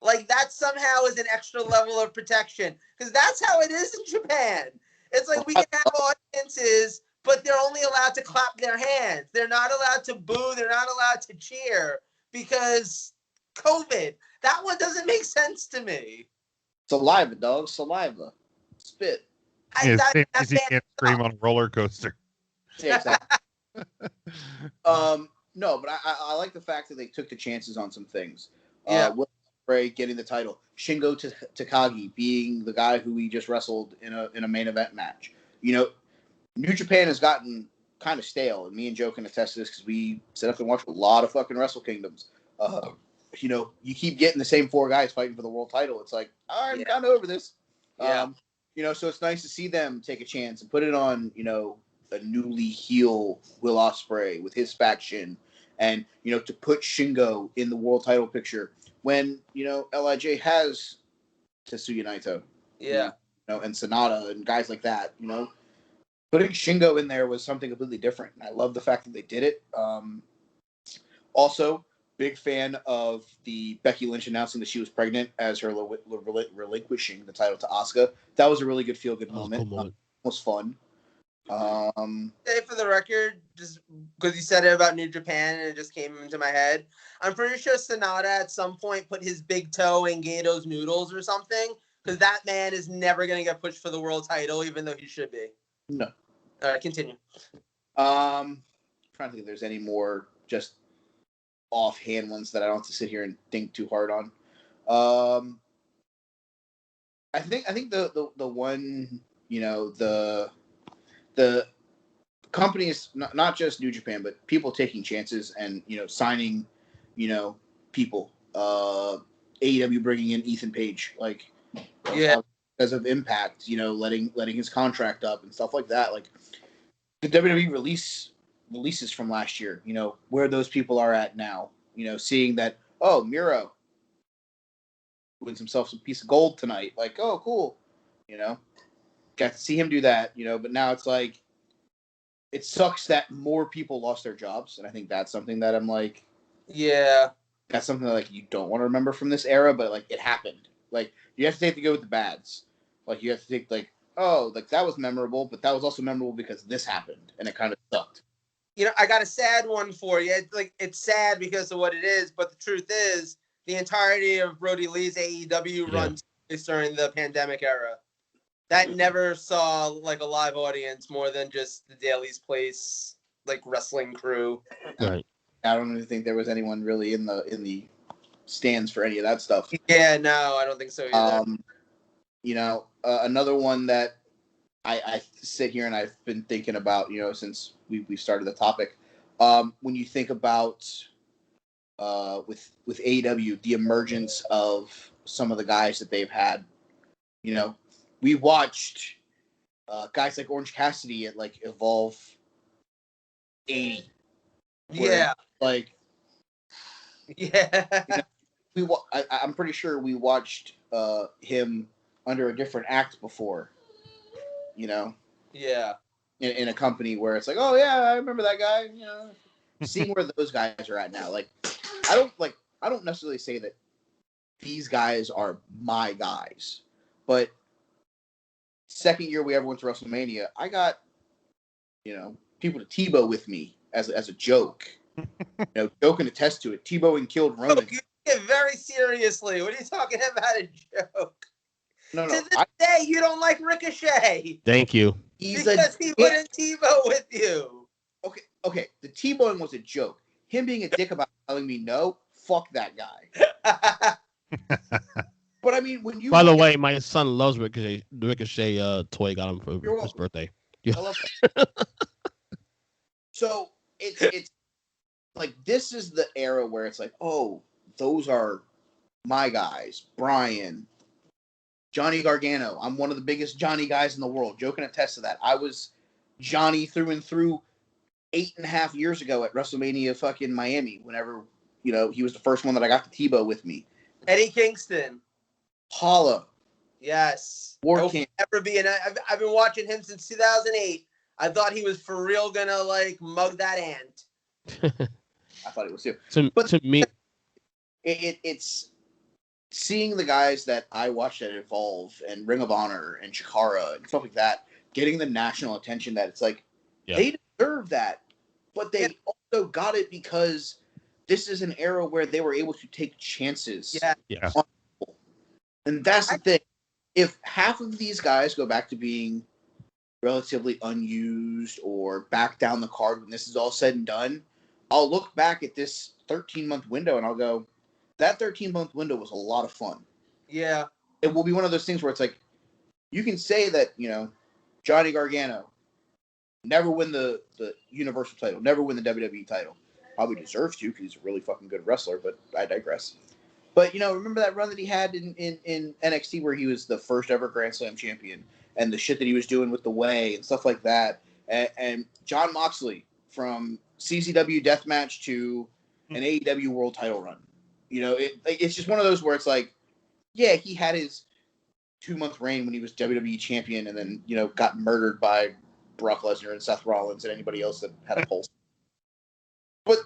Like, that somehow is an extra level of protection. Because that's how it is in Japan. It's like we can have audiences, but they're only allowed to clap their hands. They're not allowed to boo. They're not allowed to cheer because COVID. That one doesn't make sense to me. saliva, dog, saliva, spit. Yeah, same as you can't scream on a roller coaster. Yeah, exactly. No, but I like the fact that they took the chances on some things. Yeah. Will Ospreay getting the title, Shingo Takagi being the guy who we just wrestled in a main event match. You know, New Japan has gotten kind of stale, and me and Joe can attest to this because we sit up and watch a lot of fucking Wrestle Kingdoms. You know, you keep getting the same 4 guys fighting for the world title. It's like, I'm kind of over this. Yeah. You know, so it's nice to see them take a chance and put it on, you know, a newly heel Will Ospreay with his faction, and, you know, to put Shingo in the world title picture when, you know, LIJ has Tetsuya Naito, Yeah. you know, and Sonata and guys like that. You know, putting Shingo in there was something completely different. And I love the fact that they did it. Also, big fan of the Becky Lynch announcing that she was pregnant as her relinquishing the title to Asuka. That was a really good feel-good moment. It was fun. Say for the record, just because you said it about New Japan and it just came into my head, I'm pretty sure Sonata at some point put his big toe in Gato's noodles or something, because that man is never going to get pushed for the world title, even though he should be. No. All right, continue. Trying to think if there's any more just offhand ones that I don't have to sit here and think too hard on. I think the one, you know, the companies, not just New Japan, but people taking chances and, you know, signing, you know, people. AEW bringing in Ethan Page, like, because of Impact, you know, letting his contract up and stuff like that. Like, the WWE releases from last year, you know, where those people are at now. You know, seeing that, oh, Miro wins himself a piece of gold tonight. Like, oh, cool. You know, got to see him do that, you know, but now it's like, it sucks that more people lost their jobs. And I think that's something that I'm like, Yeah. that's something that, like, you don't want to remember from this era, but like it happened. Like you have to take the good with the bads. Like you have to take like, oh, like that was memorable, but that was also memorable because this happened and it kind of sucked. You know, I got a sad one for you. It's sad because of what it is, but the truth is, the entirety of Brody Lee's AEW run is during the pandemic era. That never saw like a live audience more than just the Daily's Place like wrestling crew. Right. I don't even think there was anyone really in the stands for any of that stuff. Yeah, no, I don't think so either. You know, another one that I sit here and I've been thinking about, you know, since we started the topic. When you think about with AEW, the emergence of some of the guys that they've had, you know, we watched guys like Orange Cassidy at like Evolve 80. Yeah. Like, yeah. You know, I'm pretty sure we watched him under a different act before. You know. Yeah. In a company where it's like, oh yeah, I remember that guy. You know, seeing where those guys are at now. Like, I don't necessarily say that these guys are my guys, but second year we ever went to WrestleMania, I got, you know, people to Tebow with me as a joke. You know, Joe can attest to it. Tebowing killed Roman. You take it very seriously. What are you talking about? A joke? No. To this day, you don't like Ricochet. Thank you. Because he wouldn't Tebow with you. Okay. The Tebowing was a joke. Him being a dick about telling me no, fuck that guy. But I mean, when you. By the way, my son loves Ricochet. The Ricochet toy got him for his birthday. Yeah. I love that. So it's like this is the era where it's like, oh, those are my guys. Bryan, Johnny Gargano. I'm one of the biggest Johnny guys in the world. Joe can attest to that. I was Johnny through and through 8.5 years ago at WrestleMania fucking Miami. Whenever, you know, he was the first one that I got to Tebow with me. Eddie Kingston. Paulo. Yes. War King. Ever be, and I've been watching him since 2008. I thought he was for real gonna like mug that ant. I thought he was too. To me, it's seeing the guys that I watched at Evolve and Ring of Honor and Chikara and stuff like that, getting the national attention that it's like, they deserve that. But they also got it because this is an era where they were able to take chances. Yeah. And that's the thing. If half of these guys go back to being relatively unused or back down the card when this is all said and done, I'll look back at this 13-month window and I'll go, that 13-month window was a lot of fun. Yeah. It will be one of those things where it's like, you can say that, you know, Johnny Gargano never win the Universal title, never win the WWE title. Probably deserves to because he's a really fucking good wrestler, but I digress. But, you know, remember that run that he had in NXT where he was the first ever Grand Slam champion and the shit that he was doing with the Way and stuff like that. And Jon Moxley from CZW Deathmatch to an AEW World title run. You know, it's just one of those where it's like, yeah, he had his 2-month reign when he was WWE champion and then, you know, got murdered by Brock Lesnar and Seth Rollins and anybody else that had a pulse. But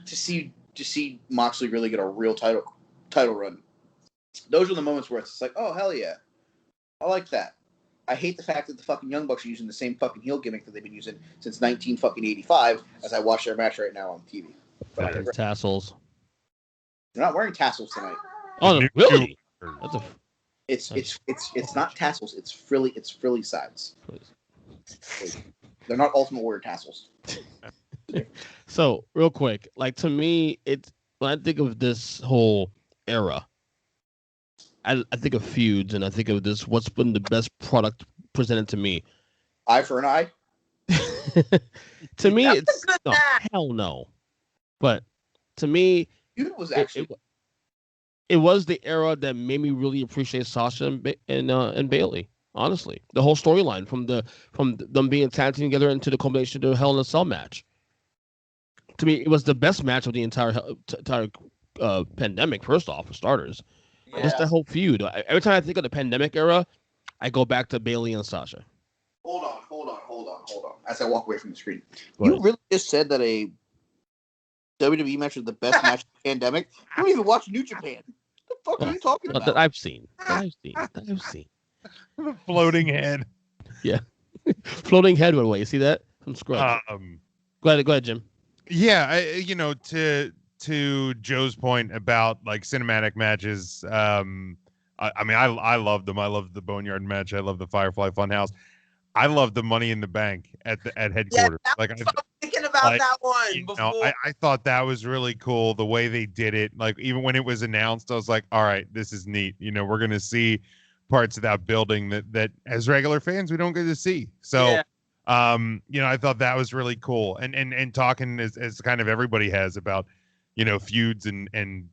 to see Moxley really get a real title run, those are the moments where it's like, oh, hell yeah. I like that. I hate the fact that the fucking Young Bucks are using the same fucking heel gimmick that they've been using since 1985 as I watch their match right now on TV. But tassels. They're not wearing tassels tonight. Oh, no, really? It's not tassels. It's frilly sides. They're not Ultimate Warrior tassels. So, real quick, like to me, it's when I think of this whole era, I think of feuds and I think of this. What's been the best product presented to me? Eye for an eye. To me, it's no, hell no. But to me, feud was actually it was the era that made me really appreciate Sasha and Bayley. Honestly, the whole storyline from them being tag team together into the culmination of the Hell in a Cell match. To me, it was the best match of the entire pandemic. First off, for starters, just the whole feud. Every time I think of the pandemic era, I go back to Bayley and Sasha. Hold on. As I walk away from the screen, you really just said that a WWE match was the best match of the pandemic. You don't even watch New Japan. What the fuck are you talking about? That I've seen. The floating head. Yeah. Floating head went away. You see that? Some scrubs. Go ahead, Jim. Yeah, to Joe's point about like cinematic matches, I mean, I love them. I love the Boneyard match. I love the Firefly Funhouse. I love the Money in the Bank at headquarters. Yeah, like I'm thinking about that one before. I thought that was really cool the way they did it. Like even when it was announced, I was like, all right, this is neat. We're gonna see parts of that building that as regular fans we don't get to see. So I thought that was really cool. And talking as kind of everybody has about, feuds and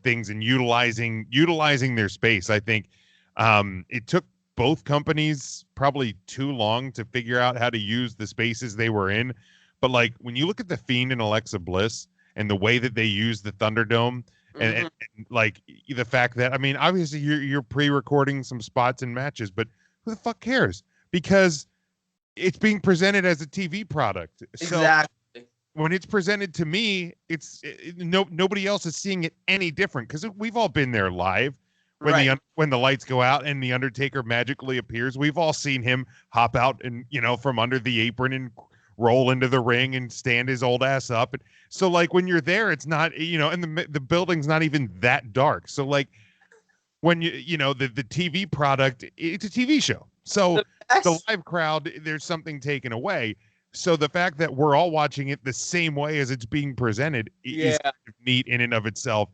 things and utilizing their space. I think it took both companies probably too long to figure out how to use the spaces they were in. But like when you look at The Fiend and Alexa Bliss and the way that they use the Thunderdome and like the fact that, I mean, obviously you're pre-recording some spots and matches, but who the fuck cares? Because it's being presented as a TV product. Exactly. So when it's presented to me, nobody else is seeing it any different because we've all been there live. When the lights go out and the Undertaker magically appears, we've all seen him hop out and from under the apron and roll into the ring and stand his old ass up. And so like when you're there, it's not and the building's not even that dark. So like when the TV product, it's a TV show. So the live crowd, there's something taken away. So the fact that we're all watching it the same way as it's being presented is kind of neat in and of itself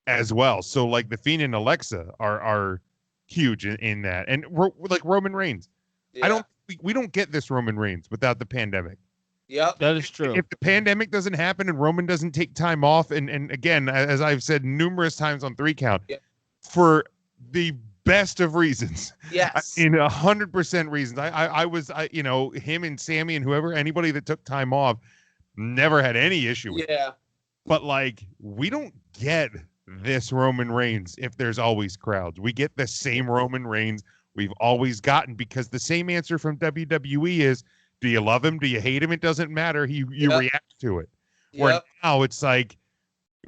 as well. So like the Fiend and Alexa are huge in that. And we're like Roman Reigns. Yeah. We don't get this Roman Reigns without the pandemic. Yep. That is true. If the pandemic doesn't happen and Roman doesn't take time off, and again, as I've said numerous times on 3 Count, for the best of reasons. Yes. In 100% reasons. I was him and Sammy and anybody that took time off never had any issue with it. But like we don't get this Roman Reigns if there's always crowds. We get the same Roman Reigns we've always gotten because the same answer from WWE is, do you love him? Do you hate him? It doesn't matter. You react to it. Where now it's like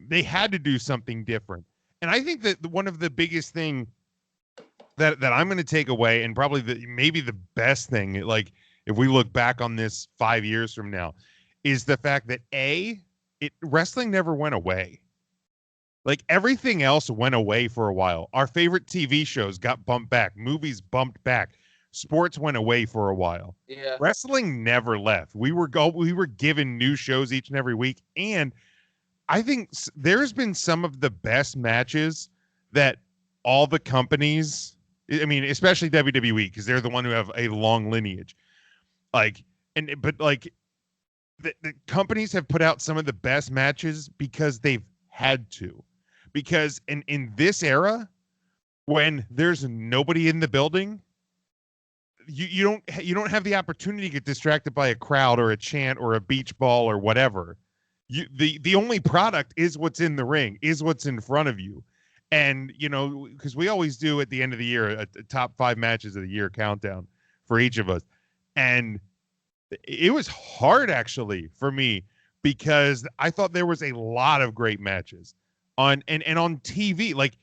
they had to do something different. And I think that one of the biggest thing that I'm going to take away, and probably maybe the best thing, like if we look back on this 5 years from now, is the fact that wrestling never went away. Like everything else went away for a while. Our favorite TV shows got bumped back. Movies bumped back. Sports went away for a while. Yeah. Wrestling never left. We were given new shows each and every week. And I think there's been some of the best matches that all the companies, I mean, especially WWE, because they're the one who have a long lineage. The companies have put out some of the best matches because they've had to. Because in this era, when there's nobody in the building, you don't have the opportunity to get distracted by a crowd or a chant or a beach ball or whatever. The only product is what's in the ring, is what's in front of you. And, because we always do at the end of the year, a top 5 matches of the year countdown for each of us. And it was hard actually for me because I thought there was a lot of great matches on TV. Like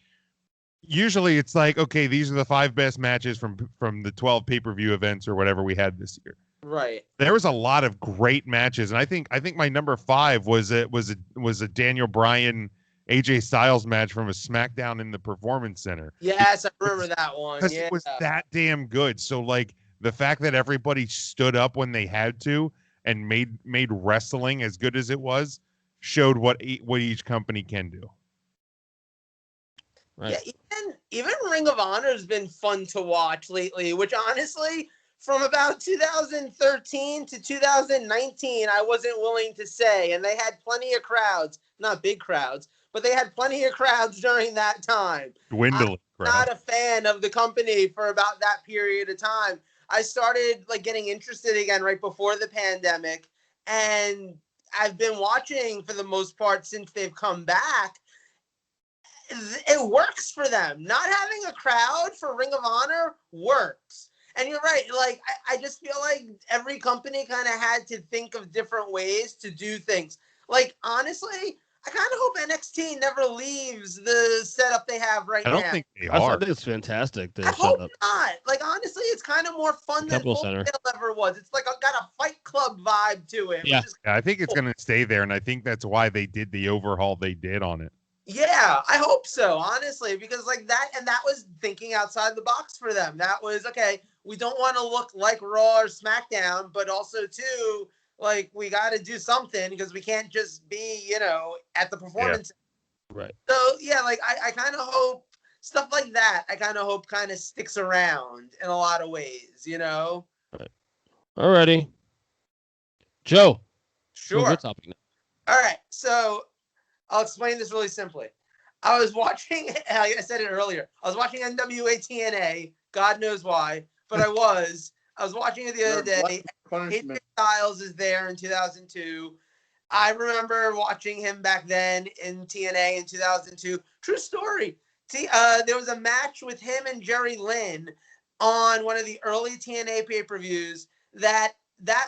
usually it's like, okay, these are the 5 best matches from the 12 pay-per-view events or whatever we had this year. Right. There was a lot of great matches. And I think my number 5 was a Daniel Bryan AJ Styles match from a SmackDown in the Performance Center. Yes, I remember that one. Because it was that damn good. So like the fact that everybody stood up when they had to and made wrestling as good as it was showed what each company can do. Right. Yeah, even Ring of Honor has been fun to watch lately, which honestly, from about 2013 to 2019, I wasn't willing to say. And they had plenty of crowds, not big crowds, but they had plenty of crowds during that time. Dwindling. I'm not a fan of the company for about that period of time. I started like getting interested again right before the pandemic, and I've been watching for the most part since they've come back. It works for them. Not having a crowd for Ring of Honor works. And you're right. Like, I just feel like every company kind of had to think of different ways to do things. Like, honestly, I kind of hope NXT never leaves the setup they have right now. I don't think they I are. think it's fantastic. I hope not. Like, honestly, it's kind of more fun than Full Sail ever was. It's like got a Fight Club vibe to it. Yeah. I think it's going to stay there, and I think that's why they did the overhaul they did on it. Yeah, I hope so, honestly, because like that was thinking outside the box for them. That was, okay, we don't want to look like Raw or SmackDown, but also, too, like, we got to do something because we can't just be, at the performance. Yeah. Right. So, yeah, like, I kind of hope stuff like that, I kind of hope kind of sticks around in a lot of ways, Right. Alrighty. Joe. Sure. Good topic now. All right, so I'll explain this really simply. I was watching, I said it earlier, I was watching NWA TNA, God knows why, but I was watching it the other day. AJ Styles is there in 2002. I remember watching him back then in TNA in 2002. True story. There was a match with him and Jerry Lynn on one of the early TNA pay-per-views that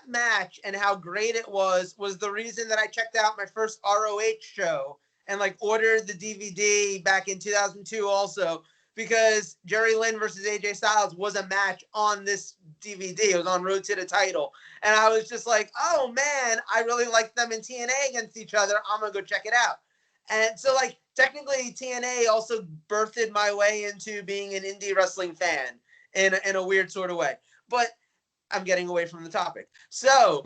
match and how great it was the reason that I checked out my first ROH show and like ordered the DVD back in 2002 also, because Jerry Lynn versus AJ Styles was a match on this DVD. It was on Road to the Title. And I was just like, oh man, I really like them in TNA against each other. I'm going to go check it out. And so like technically TNA also birthed my way into being an indie wrestling fan in a weird sort of way. But I'm getting away from the topic. So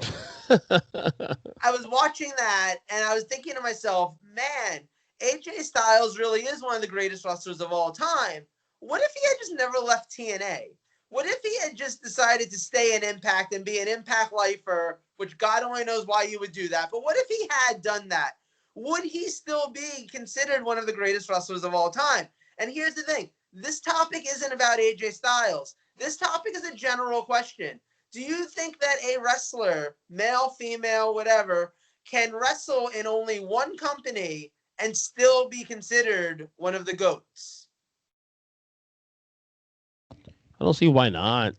I was watching that and I was thinking to myself, man, AJ Styles really is one of the greatest wrestlers of all time. What if he had just never left TNA? What if he had just decided to stay in Impact and be an Impact lifer, which God only knows why you would do that. But what if he had done that? Would he still be considered one of the greatest wrestlers of all time? And here's the thing. This topic isn't about AJ Styles. This topic is a general question. Do you think that a wrestler, male, female, whatever, can wrestle in only one company and still be considered one of the GOATs? I don't see why not.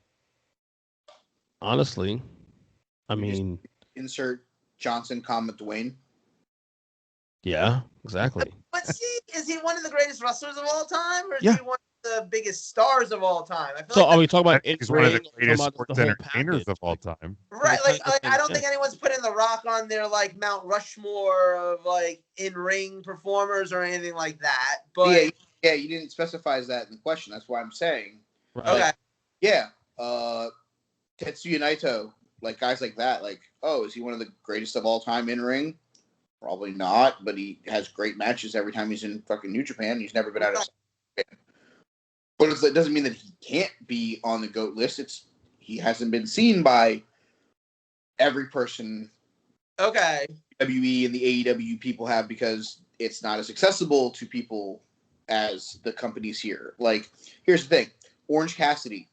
Honestly. I mean... Insert Johnson, comma, Dwayne. Yeah, exactly. But see, is he one of the greatest wrestlers of all time? Or is he one of the biggest stars of all time? I feel so are we talking about he's one of the greatest sports entertainers of all time? Right, like I don't think anyone's putting The Rock on their like Mount Rushmore of like in-ring performers or anything like that. But yeah, you didn't specify that in the question. That's why I'm saying. Right. Okay. Yeah, Tetsuya Naito, like guys like that. Like, oh, is he one of the greatest of all time in ring? Probably not, but he has great matches every time he's in fucking New Japan. He's never been out of Japan. But it doesn't mean that he can't be on the GOAT list. He hasn't been seen by every person. Okay. WWE and the AEW people have, because it's not as accessible to people as the companies here. Like, here's the thing. Orange Cassidy,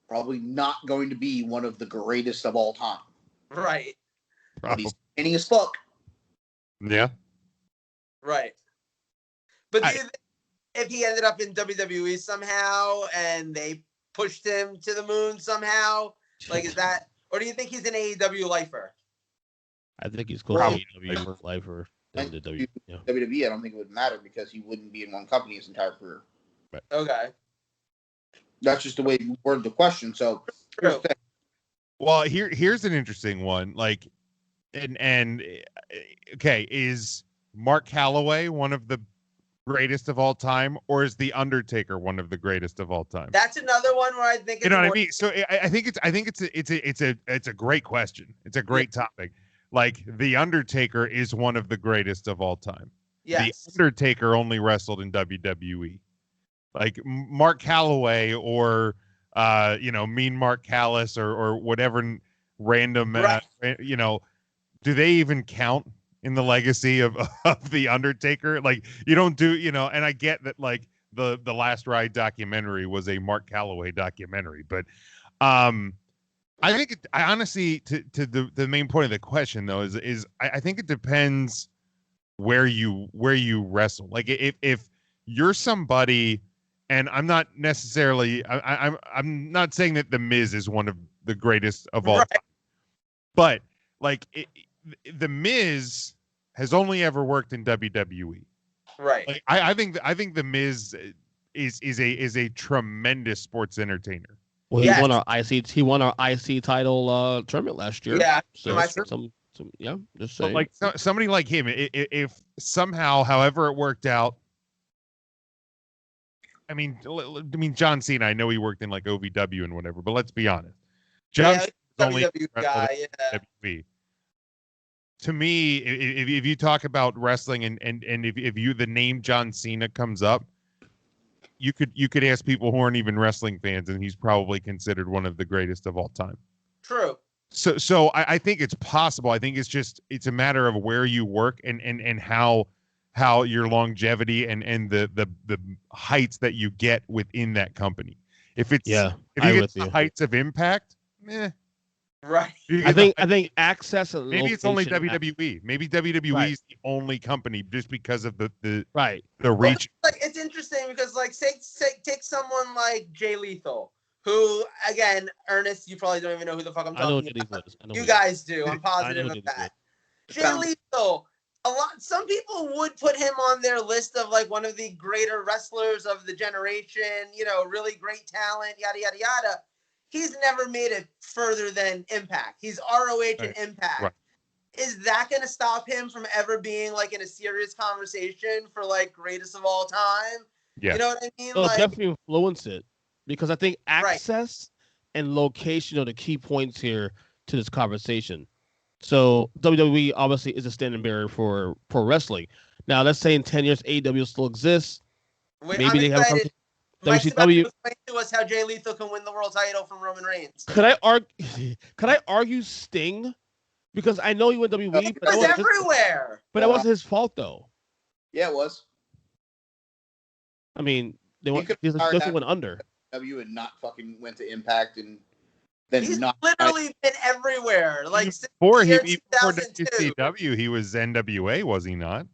probably not going to be one of the greatest of all time. Right. But he's entertaining as fuck. Yeah. Right. But if he ended up in WWE somehow and they pushed him to the moon somehow, like, is that, or do you think he's an AEW lifer? I think he's close to AEW lifer than the WWE. Yeah. WWE, I don't think it would matter because he wouldn't be in one company his entire career. Right. Okay. That's just the way you worded the question. So, well, here's an interesting one. Like, and okay, is Mark Calloway one of the greatest of all time, or is the Undertaker one of the greatest of all time? That's another one where I think it's, you know what I mean. So I think it's a great question. It's a great topic. Like, the Undertaker is one of the greatest of all time. Yes. The Undertaker only wrestled in WWE. Like, Mark Calloway or Mean Mark Callis or whatever random do they even count in the legacy of the Undertaker? Like, you don't do, and I get that, like, the Last Ride documentary was a Mark Calloway documentary, but I think I honestly, to the main point of the question though, is I think it depends where you wrestle. Like, if you're somebody, and I'm not necessarily, I'm not saying that The Miz is one of the greatest of all time, but like, The Miz has only ever worked in WWE. Right. Like I think the Miz is a tremendous sports entertainer. Well, Yes. he won our IC title tournament last year. Yeah. So That's true. yeah, just But saying. like somebody like him, if somehow, however it worked out. I mean, John Cena. I know he worked in like OVW and whatever, but let's be honest. John Cena's only WWE guy. Yeah. WWE. To me, if you talk about wrestling and if you the name John Cena comes up, you could ask people who aren't even wrestling fans, and he's probably considered one of the greatest of all time. True. So I think it's possible. I think it's a matter of where you work and how your longevity and the heights that you get within that company. If you get the heights of Impact, right. I think access and maybe it's only location WWE. Maybe WWE is the only company just because of the reach. Like it's interesting because like take someone like Jay Lethal, who again, Ernest, you probably don't even know who the fuck I'm talking about. You guys do. I'm positive of that. Jay Lethal. Some people would put him on their list of like one of the greater wrestlers of the generation, really great talent, yada, yada, yada. He's never made it further than Impact. He's ROH and Impact. Right. Is that going to stop him from ever being like in a serious conversation for like greatest of all time? Yeah. You know what I mean? It'll definitely influence it because I think access and location are the key points here to this conversation. So WWE obviously is a standing barrier for pro wrestling. Now, let's say in 10 years, AEW still exists. Maybe they have something. Mike's about to explain to us how Jay Lethal can win the world title from Roman Reigns. Could I argue Sting? Because I know he went WWE, but it was everywhere. But it wasn't his fault, though. Yeah, it was. I mean, they went under. W and not fucking went to Impact and then he's literally been everywhere. Like before WCW, he was NWA, was he not?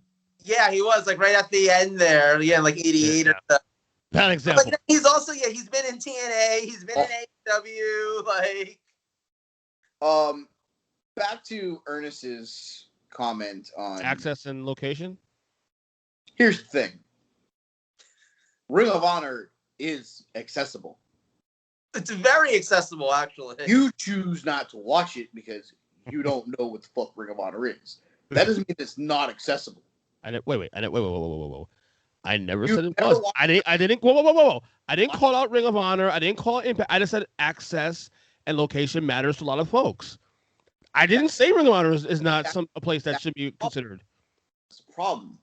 Yeah, he was like right at the end there. Yeah, like 88 or so. Bad example. Like, he's also he's been in TNA, he's been in AEW, like. Back to Ernest's comment on access and location. Here's the thing: Ring of Honor is accessible. It's very accessible, actually. You choose not to watch it because you don't know what the fuck Ring of Honor is. That doesn't mean it's not accessible. Wait. I never said it was. I didn't. Whoa. I didn't call out Ring of Honor. I didn't call it Impact. I just said access and location matters to a lot of folks. I didn't say Ring of Honor is not a place that should be considered. That's the problem.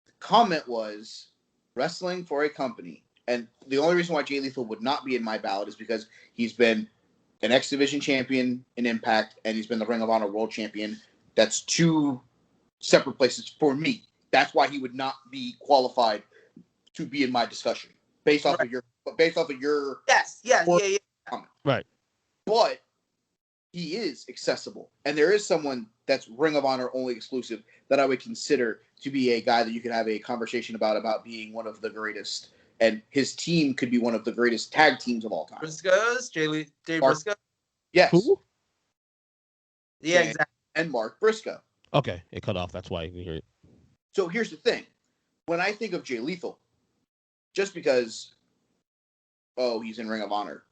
The comment was wrestling for a company. And the only reason why Jay Lethal would not be in my ballot is because he's been an X Division champion in Impact and he's been the Ring of Honor world champion. That's two separate places for me. That's why he would not be qualified to be in my discussion based off of your comment. Right. But he is accessible, and there is someone that's Ring of Honor only exclusive that I would consider to be a guy that you could have a conversation about being one of the greatest, and his team could be one of the greatest tag teams of all time. Jay Briscoe? Yes. Who? Yeah, exactly. And Mark Briscoe. Okay, it cut off. That's why you can hear it. So here's the thing. When I think of Jay Lethal, just because, he's in Ring of Honor,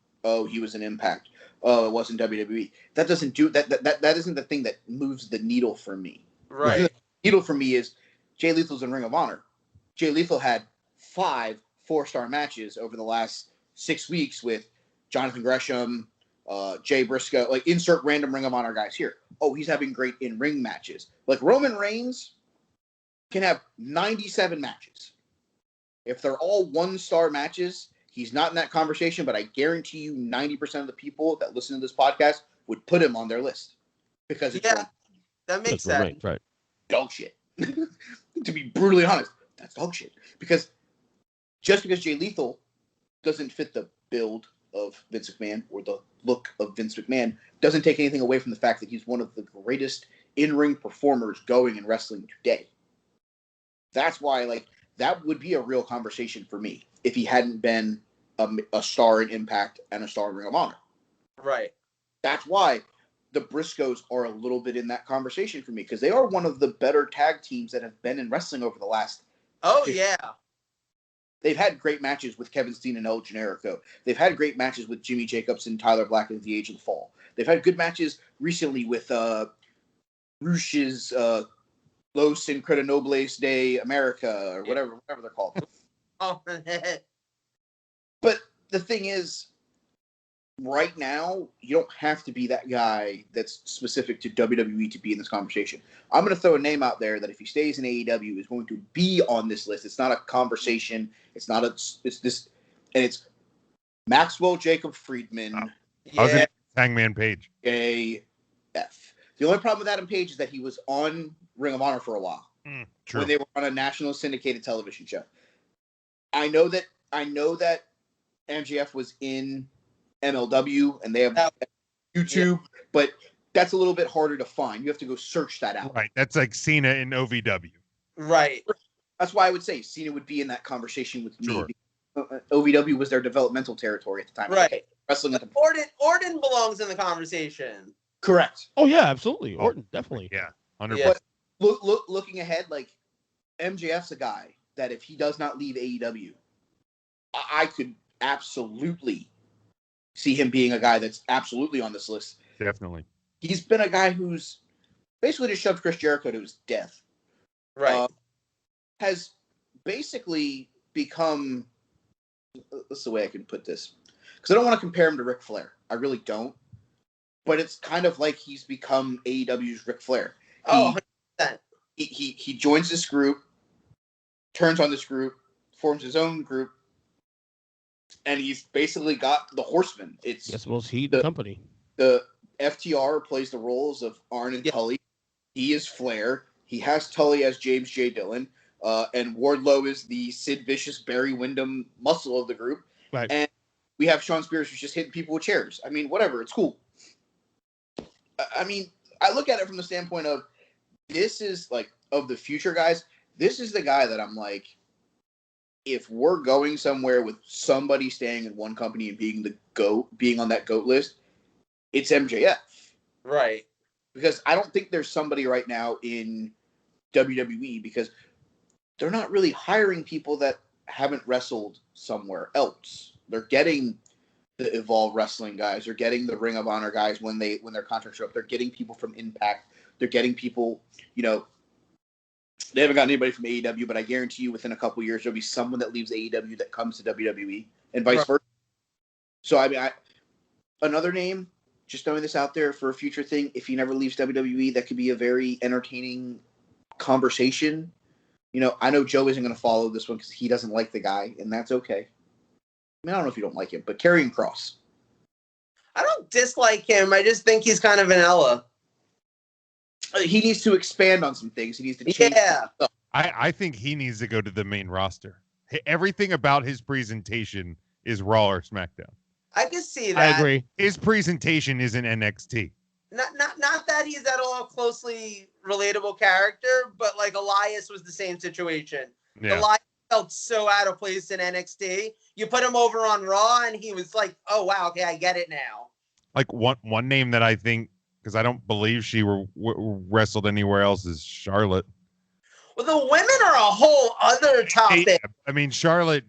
he was in Impact, it wasn't WWE, that doesn't do that isn't the thing that moves the needle for me. Right. The needle for me is Jay Lethal's in Ring of Honor. Jay Lethal had 5 4-star matches over the last 6 weeks with Jonathan Gresham, Jay Briscoe, like insert random Ring of Honor guys here. He's having great in-ring matches. Like Roman Reigns can have 97 matches. If they're all 1-star matches, he's not in that conversation, but I guarantee you 90% of the people that listen to this podcast would put him on their list. Because it's that makes sense. Right. Dog shit. To be brutally honest, that's dog shit. Because just because Jay Lethal doesn't fit the build of Vince McMahon or the look of Vince McMahon doesn't take anything away from the fact that he's one of the greatest in-ring performers going in wrestling today. That's why, that would be a real conversation for me if he hadn't been a star in Impact and a star in Ring of Honor. Right. That's why the Briscoes are a little bit in that conversation for me because they are one of the better tag teams that have been in wrestling over the last. Oh, yeah. They've had great matches with Kevin Steen and El Generico. They've had great matches with Jimmy Jacobs and Tyler Black at the Age of the Fall. They've had good matches recently with Rush's Los Incredinobles de America or whatever they're called. Oh, but the thing is, right now, you don't have to be that guy that's specific to WWE to be in this conversation. I'm going to throw a name out there that if he stays in AEW is going to be on this list. It's not a conversation. It's Maxwell Jacob Friedman. I was going to Hangman Page. AF. The only problem with Adam Page is that he was on Ring of Honor for a while. True. When they were on a national syndicated television show. I know that MJF was in MLW and they have YouTube, but that's a little bit harder to find. You have to go search that out. Right. That's like Cena in OVW. Right. That's why I would say Cena would be in that conversation with Sure. me. OVW was their developmental territory at the time. Right. Wrestling at the Orton belongs in the conversation. Correct. Oh yeah, absolutely. Orton, definitely. Yeah. 100%. Yeah. But looking ahead, like MJF's a guy that if he does not leave AEW, I could absolutely see him being a guy that's absolutely on this list. Definitely. He's been a guy who's basically just shoved Chris Jericho to his death. Right. Has basically become, that's the way I can put this, because I don't want to compare him to Ric Flair. I really don't. But it's kind of like he's become AEW's Ric Flair. 100%. He joins this group, turns on this group, forms his own group, and he's basically got the Horsemen. It's Yes, well, he the company. The FTR plays the roles of Arn and Tully. He is Flair. He has Tully as James J. Dillon. And Wardlow is the Sid Vicious, Barry Windham muscle of the group. Right. And we have Shawn Spears who's just hitting people with chairs. I mean, whatever. It's cool. I mean, I look at it from the standpoint of this is like, of the future guys, this is the guy that I'm like, if we're going somewhere with somebody staying in one company and being the GOAT, being on that GOAT list, it's MJF. Right. Because I don't think there's somebody right now in WWE because they're not really hiring people that haven't wrestled somewhere else. They're getting the Evolve Wrestling guys. They're getting the Ring of Honor guys when their contracts are up. They're getting people from Impact. They're getting people, they haven't got anybody from AEW, but I guarantee you within a couple years, there'll be someone that leaves AEW that comes to WWE and vice versa. So, I mean, another name, just throwing this out there for a future thing, if he never leaves WWE, that could be a very entertaining conversation. I know Joe isn't going to follow this one because he doesn't like the guy, and that's okay. I mean, I don't know if you don't like him, but Karrion Kross. I don't dislike him. I just think he's kind of vanilla. He needs to expand on some things. He needs to change. Yeah. I think he needs to go to the main roster. Everything about his presentation is Raw or SmackDown. I can see that. I agree. His presentation isn't NXT. Not that he's at all closely relatable character, but like Elias was the same situation. Yeah. Elias felt so out of place in NXT. You put him over on Raw, and he was like, "Oh wow, okay, I get it now." Like one name that I think, because I don't believe she wrestled anywhere else, is Charlotte. Well, the women are a whole other topic. I mean, Charlotte.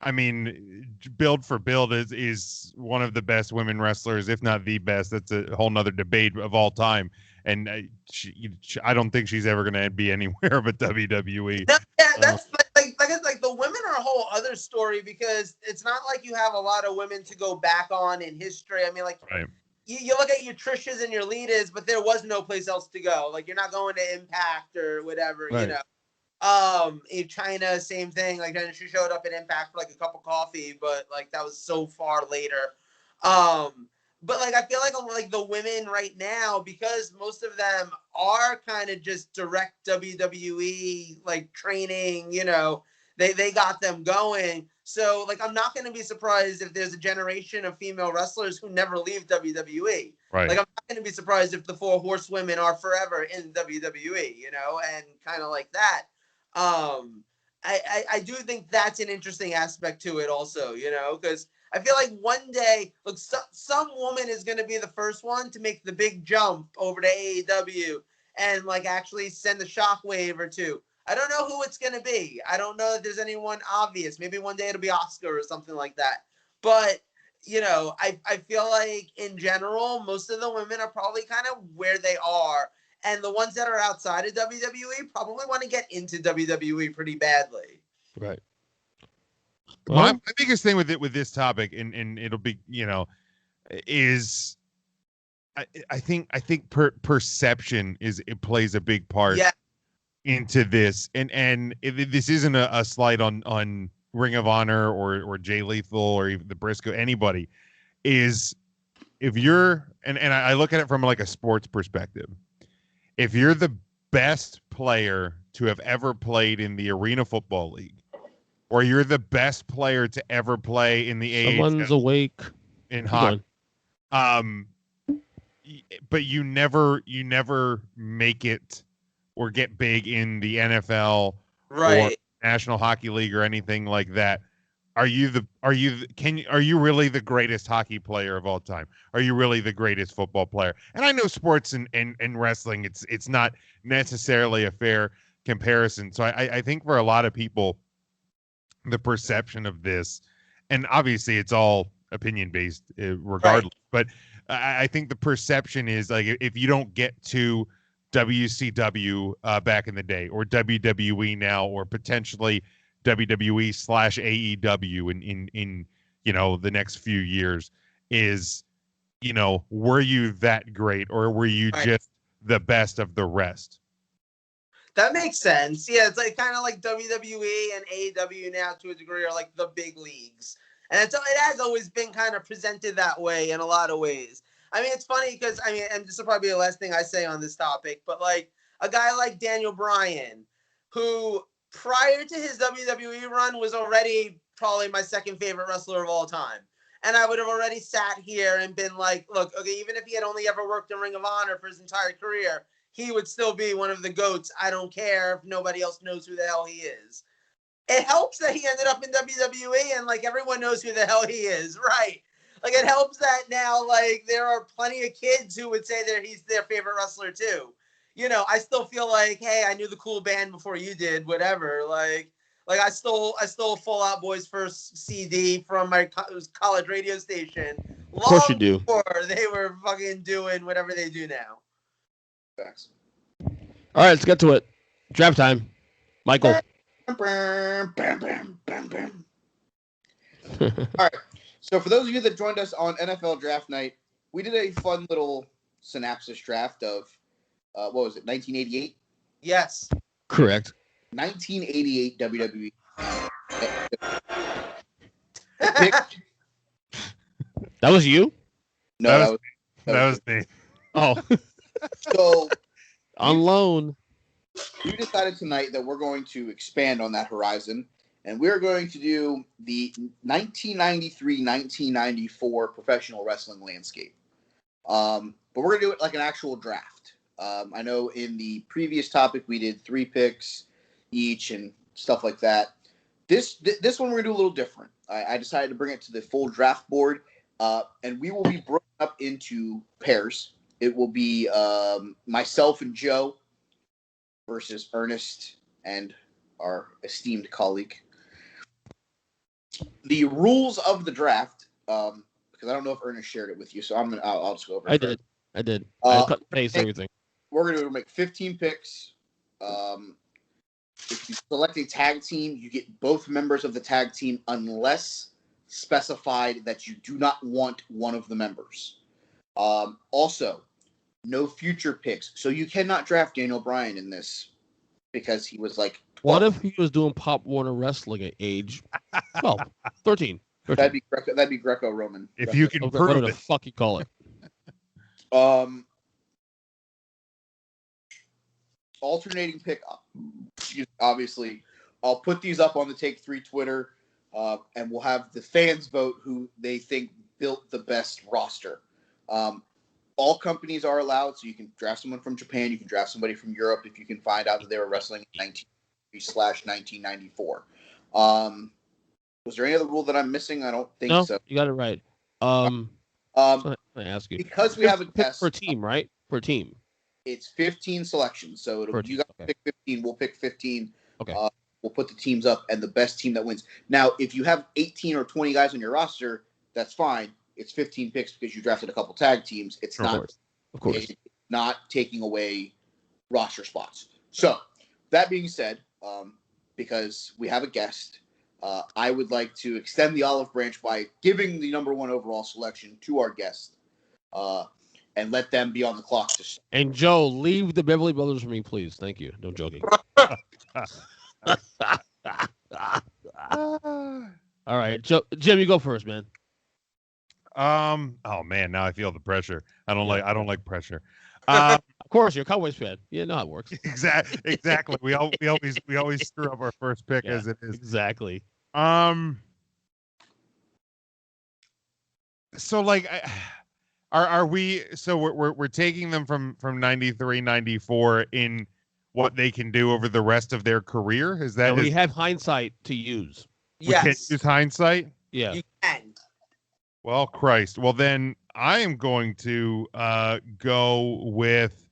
I mean, build for build is one of the best women wrestlers, if not the best. That's a whole nother debate of all time. And I don't think she's ever going to be anywhere but WWE. No, yeah, that's like the women are a whole other story because it's not like you have a lot of women to go back on in history. I mean, like Right. you look at your Trishas and your Litas, but there was no place else to go. Like you're not going to Impact or whatever, Right. In China, same thing. Like she showed up at Impact for like a cup of coffee, but like that was so far later. But like I feel like the women right now, because most of them are kind of just direct WWE like training, they got them going. So like I'm not going to be surprised if there's a generation of female wrestlers who never leave WWE. Right. Like I'm not going to be surprised if the 4 horsewomen are forever in WWE, and kind of like that. I do think that's an interesting aspect to it also, because I feel like one day, look, some woman is going to be the first one to make the big jump over to AEW and like actually send a shockwave or two. I don't know who it's going to be. I don't know if there's anyone obvious. Maybe one day it'll be Oscar or something like that. But, you know, I feel like in general, most of the women are probably kind of where they are. And the ones that are outside of WWE probably want to get into WWE pretty badly. Right. Well, my biggest thing with this topic, and it'll be, you know, is I think perception it plays a big part into this, and this isn't a slight on Ring of Honor or Jay Lethal or even the Briscoe, anybody. Is if you're and I look at it from like a sports perspective. If you're the best player to have ever played in the Arena Football League, or you're the best player to ever play in the Someone's awake in hockey, but you never make it or get big in the NFL or National Hockey League or anything like that. Are you really the greatest hockey player of all time? Are you really the greatest football player? And I know sports and wrestling, it's not necessarily a fair comparison. So I think for a lot of people, the perception of this, and obviously it's all opinion based regardless, but I think the perception is like if you don't get to WCW back in the day or WWE now or potentially WWE/AEW in you know the next few years, is, you know, were you that great or were you just the best of the rest? That makes sense. Yeah, it's like kind of like WWE and AEW now to a degree are like the big leagues, and it has always been kind of presented that way in a lot of ways. I mean, it's funny because and this will probably be the last thing I say on this topic, but like a guy like Daniel Bryan, who prior to his WWE run was already probably my second favorite wrestler of all time. And I would have already sat here and been like, look, okay, even if he had only ever worked in Ring of Honor for his entire career, he would still be one of the GOATs. I don't care if nobody else knows who the hell he is. It helps that he ended up in WWE and like everyone knows who the hell he is, right? Like it helps that now like there are plenty of kids who would say that he's their favorite wrestler too. You know, I still feel like, hey, I knew the cool band before you did, whatever. Like I stole Fall Out Boy's first CD from my college radio station. Of course you do. Before they were fucking doing whatever they do now. Facts. All right, let's get to it. Draft time. Michael. Bam, bam, bam, bam, bam. All right. So for those of you that joined us on NFL Draft Night, we did a fun little synopsis draft of, what was it, 1988? Yes. Correct. 1988 WWE. That was you? No, that was me. Oh. So on loan. We decided tonight that we're going to expand on that horizon, and we're going to do the 1993-1994 professional wrestling landscape. But we're going to do it like an actual draft. I know in the previous topic we did 3 picks each and stuff like that. This one we're going to do a little different. I decided to bring it to the full draft board, and we will be broken up into pairs. It will be myself and Joe versus Ernest and our esteemed colleague. The rules of the draft, because I don't know if Ernest shared it with you, so I'll just go over it. I did. I cut and paste everything. We're going to make 15 picks. If you select a tag team, you get both members of the tag team unless specified that you do not want one of the members. Also, no future picks. So you cannot draft Daniel Bryan in this because he was like 12. What if he was doing Pop Warner Wrestling at age 12, 13? That'd be Greco-Roman. If you can prove whatever the fuck you call it. Alternating pick. Obviously, I'll put these up on the Take 3 Twitter, and we'll have the fans vote who they think built the best roster. All companies are allowed, so you can draft someone from Japan, you can draft somebody from Europe if you can find out that they were wrestling in 1993/1994. Was there any other rule that I'm missing? I don't think No, so. you got it right. Um, So I ask you because we have a guest per team, right? Per team. It's 15 selections, so you got to pick 15. We'll pick 15. Okay. We'll put the teams up, and the best team that wins. Now, if you have 18 or 20 guys on your roster, that's fine. It's 15 picks because you drafted a couple tag teams. It's not, of course, it's not taking away roster spots. So, that being said, because we have a guest, I would like to extend the olive branch by giving the number 1 overall selection to our guest, and let them be on the clock to start. And Joe, leave the Beverly Brothers for me, please. Thank you. No joking. All right, Joe, Jim, you go first, man. Oh man, now I feel the pressure. I don't like pressure. Of course, you're a Cowboys fan. You know how it works. Exactly. We always screw up our first pick as it is. Exactly. So like, are we? So we're taking them from 93, 94 in what they can do over the rest of their career. Is that we have hindsight to use? We can't use hindsight. Yeah, you can. Well, Christ. Well, then I am going to go with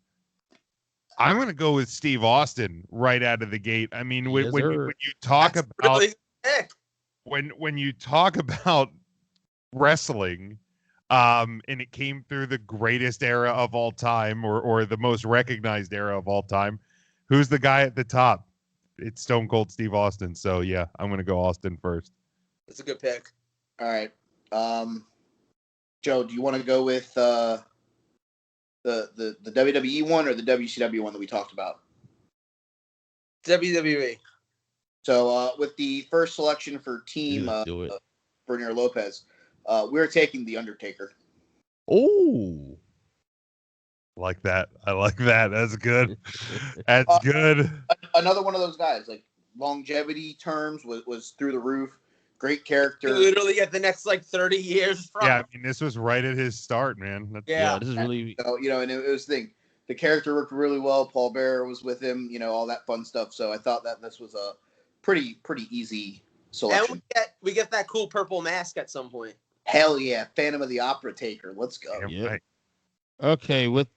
Steve Austin right out of the gate. I mean, when you talk about when you talk about wrestling, and it came through the greatest era of all time, or the most recognized era of all time, who's the guy at the top? It's Stone Cold Steve Austin. So yeah, I'm going to go Austin first. That's a good pick. All right. Joe, do you want to go with the WWE one or the WCW one that we talked about? WWE. So with the first selection for team Bernier Lopez, we're taking the Undertaker. Oh, like that. I like that. That's good. That's good. Another one of those guys, like longevity terms was through the roof. Great character. You literally get the next 30 years from. Yeah, I mean, this was right at his start, man. This is really. And it was the thing. The character worked really well. Paul Bearer was with him. All that fun stuff. So I thought that this was a pretty easy selection. And we get that cool purple mask at some point. Hell yeah, Phantom of the Opera taker. Let's go. Yeah. Right. Okay, with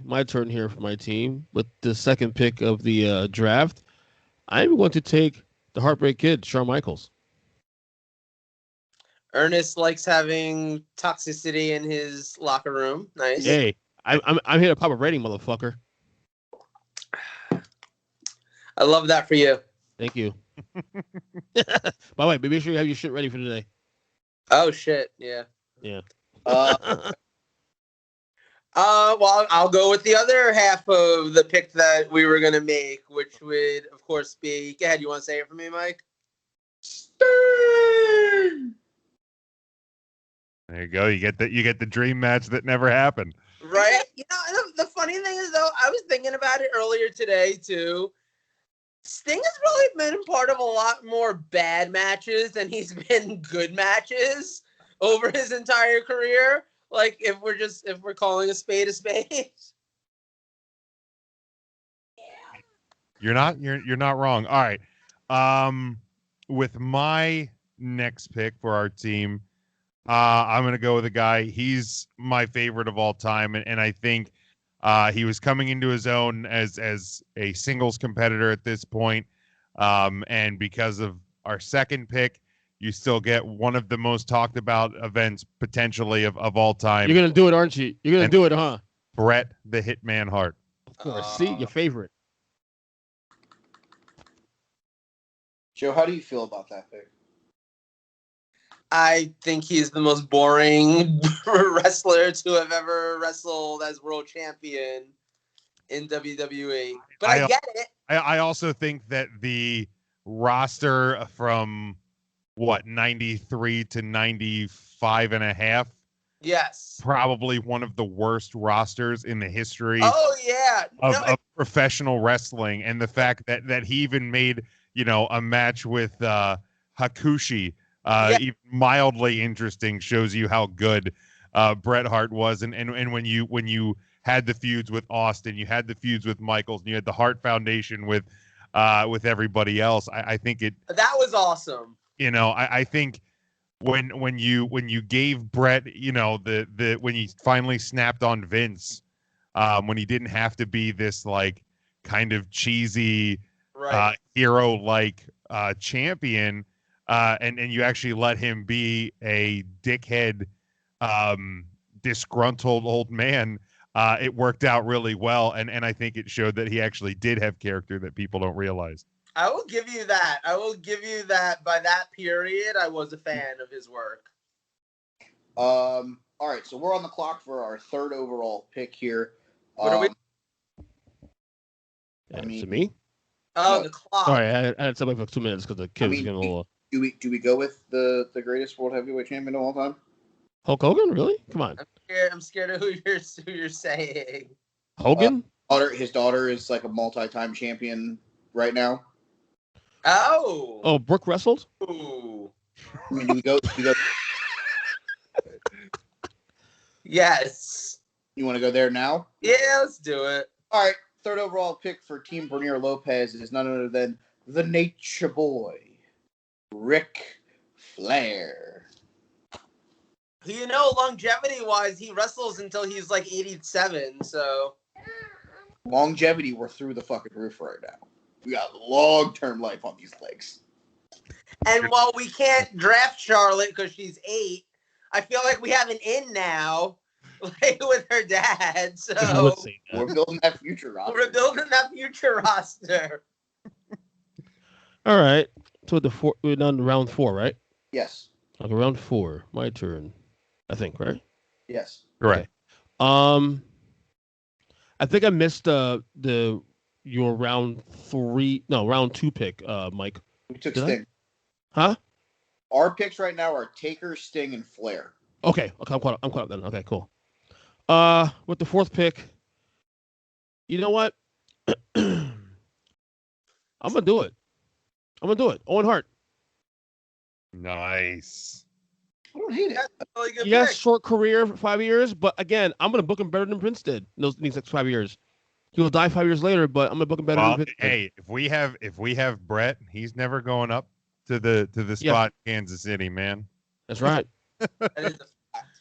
my turn here for my team, with the second pick of the draft, I'm going to take the Heartbreak Kid, Shawn Michaels. Ernest likes having toxicity in his locker room. Nice. Hey, I'm here to pop a rating, motherfucker. I love that for you. Thank you. By the way, make sure you have your shit ready for today. Oh shit! Yeah. Yeah. Well, I'll go with the other half of the pick that we were gonna make, which would, of course, be. Go ahead. You want to say it for me, Mike? Sting! There you go. You get the dream match that never happened. Right. The funny thing is, though, I was thinking about it earlier today too. Sting has really been part of a lot more bad matches than he's been good matches over his entire career. Like if we're calling a spade a spade. You're not wrong. All right. With my next pick for our team, I'm going to go with a guy. He's my favorite of all time. And I think he was coming into his own as a singles competitor at this point. And because of our second pick, you still get one of the most talked about events potentially of all time. You're going to do it, aren't you? You're going to do it, huh? Bret the Hitman Hart. Of course. See, your favorite. Joe, how do you feel about that pick? I think he's the most boring wrestler to have ever wrestled as world champion in WWE. But I get it. I also think that the roster from 93 to 95 and a half. Yes. Probably one of the worst rosters in the history of professional wrestling. And the fact that he even made, a match with Hakushi, even mildly interesting, shows you how good Bret Hart was. And when you had the feuds with Austin, you had the feuds with Michaels, and you had the Hart Foundation with everybody else, I think that was awesome. I think when you gave Bret, the when he finally snapped on Vince, when he didn't have to be this like kind of cheesy hero like champion, and you actually let him be a dickhead, disgruntled old man. It worked out really well, and I think it showed that he actually did have character that people don't realize. I will give you that. By that period, I was a fan of his work. All right, so we're on the clock for our third overall pick here. What are we? To me? Oh, No. the clock. Sorry, I had somebody for 2 minutes because the kid was getting a little. Do we go with the greatest world heavyweight champion of all time? Hulk Hogan? Really? Come on. I'm scared of who you're saying. Hogan? His daughter is like a multi-time champion right now. Oh, Brooke wrestled? Ooh. I mean, do we go? Yes. You want to go there now? Yeah, let's do it. All right. Third overall pick for Team Bernier Lopez is none other than the Nature Boy, Ric Flair. Longevity-wise, he wrestles until he's like 87, so... Longevity, we're through the fucking roof right now. We got long-term life on these legs. And while we can't draft Charlotte because she's 8, I feel like we have an in now, like with her dad. So we're building that future roster. All right. So we're done round 4, right? Yes. Okay, round 4. My turn. I think, right? Yes. Correct. Okay. I think I missed your round 2 pick, Mike. We took Sting. Huh? Our picks right now are Taker, Sting, and Flair. Okay, I'm caught up then. Okay, cool. With the 4th pick, you know what? I'm gonna do it. Owen Hart. Nice. I don't hate it. That's a really good Yes, pick. short career for 5 years, but again, I'm gonna book him better than Prince did in these next 5 years. He will die 5 years later, but I'm gonna book him better than Prince. Hey, if we have Bret, he's never going up to the spot in Kansas City, man. That's right. That is a fact.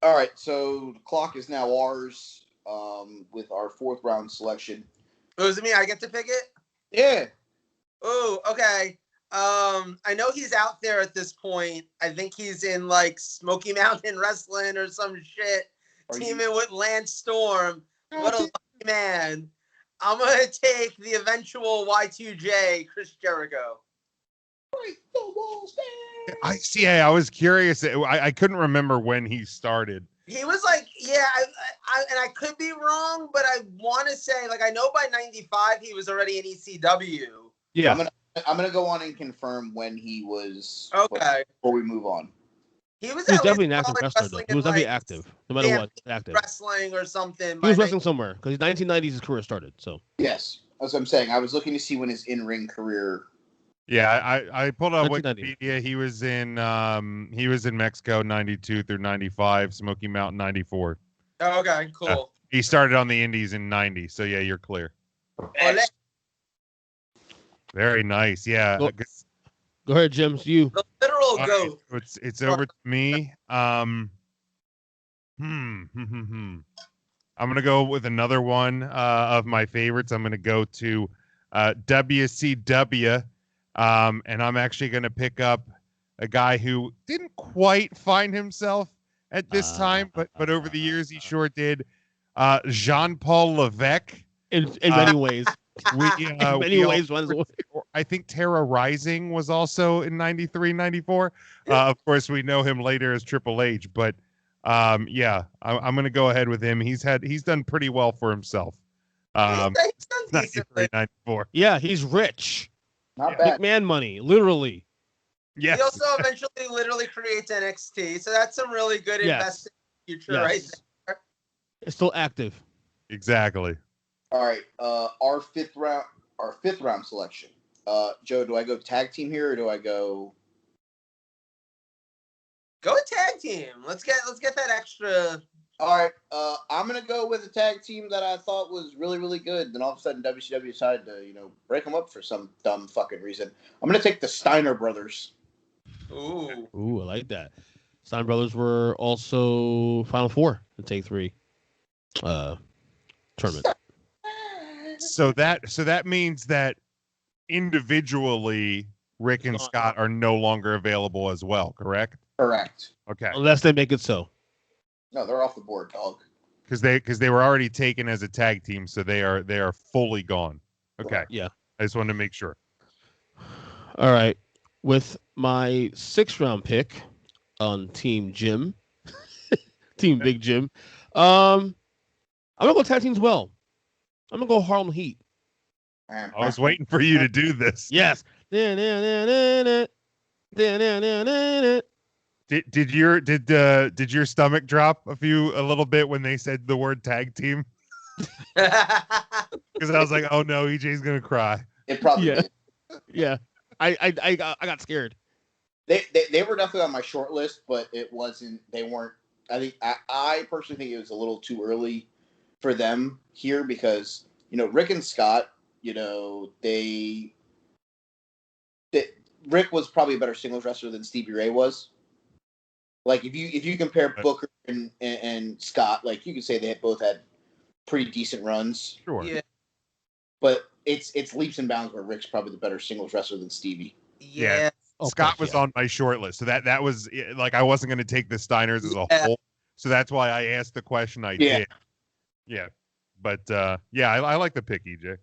All right, so the clock is now ours with our 4th round selection. Was it me? I get to pick it? Yeah. Oh, okay. I know he's out there at this point. I think he's in like Smoky Mountain Wrestling or some shit. Teaming with Lance Storm. What a lucky man. I'm going to take the eventual Y2J Chris Jericho. Break the walls down. I was curious. I couldn't remember when he started. He was like, and I could be wrong, but I want to say, like, I know by 95 he was already in ECW. Yeah. I'm gonna go on and confirm when he was. Okay. Before we move on. He was definitely an active wrestler, though. He was definitely active, no matter what. Active. Wrestling or something. He was wrestling somewhere because 1990s his career started. So. Yes, that's what I'm saying. I was looking to see when his in-ring career. Yeah, I pulled up Wikipedia. He was in Mexico 92 through 95, Smoky Mountain 94. Oh, okay, cool. He started on the Indies in 90, so yeah, you're clear. Very nice. Yeah. Go ahead, Jim. It's you. The literal goat. Right, it's over to me. I'm gonna go with another one of my favorites. I'm gonna go to WCW, and I'm actually gonna pick up a guy who didn't quite find himself at this time, but over the years he sure did. Jean-Paul Levesque. In many ways. In many ways. I think Terra Rising was also in 93, 94. Of course, we know him later as Triple H, but I'm going to go ahead with him. He's done pretty well for himself. 93, 94. Yeah, he's rich. Not bad. McMahon money, literally. Yes. He also eventually literally creates NXT, so that's some really good investing future right there. It's still active. Exactly. All right, our fifth round selection. Joe, do I go tag team here or do I go? Go tag team. Let's get that extra All right, I'm gonna go with a tag team that I thought was really, really good. Then all of a sudden, WCW decided to, break them up for some dumb fucking reason. I'm gonna take the Steiner brothers. Ooh. Ooh, I like that. Stein Brothers were also Final Four in Take 3 tournament. So that means that individually, Rick and Scott are no longer available as well, correct? Correct. Okay. Unless they make it so. No, they're off the board, dog. Because they were already taken as a tag team, so they are fully gone. Okay. Yeah. I just wanted to make sure. All right. With my 6th round pick on Team Jim, Team Big Jim, I'm gonna go tag teams well. I'm gonna go Harlem Heat. I was waiting for you to do this. Yes. Did your stomach drop a little bit when they said the word tag team? Because I was like, oh no, EJ's gonna cry. It probably Yeah. did. Yeah. I got scared. They were definitely on my short list, but it wasn't. They weren't. I personally think it was a little too early for them here because Rick and Scott. Rick was probably a better singles wrestler than Stevie Ray was. Like if you compare Booker and Scott, like you could say they both had pretty decent runs. Sure. Yeah. But it's leaps and bounds where Rick's probably the better singles wrestler than Stevie. Yeah. Scott was on my short list, so that was like I wasn't going to take the Steiners as a whole, so that's why I asked the question I did. Yeah, but I like the pick, EJ.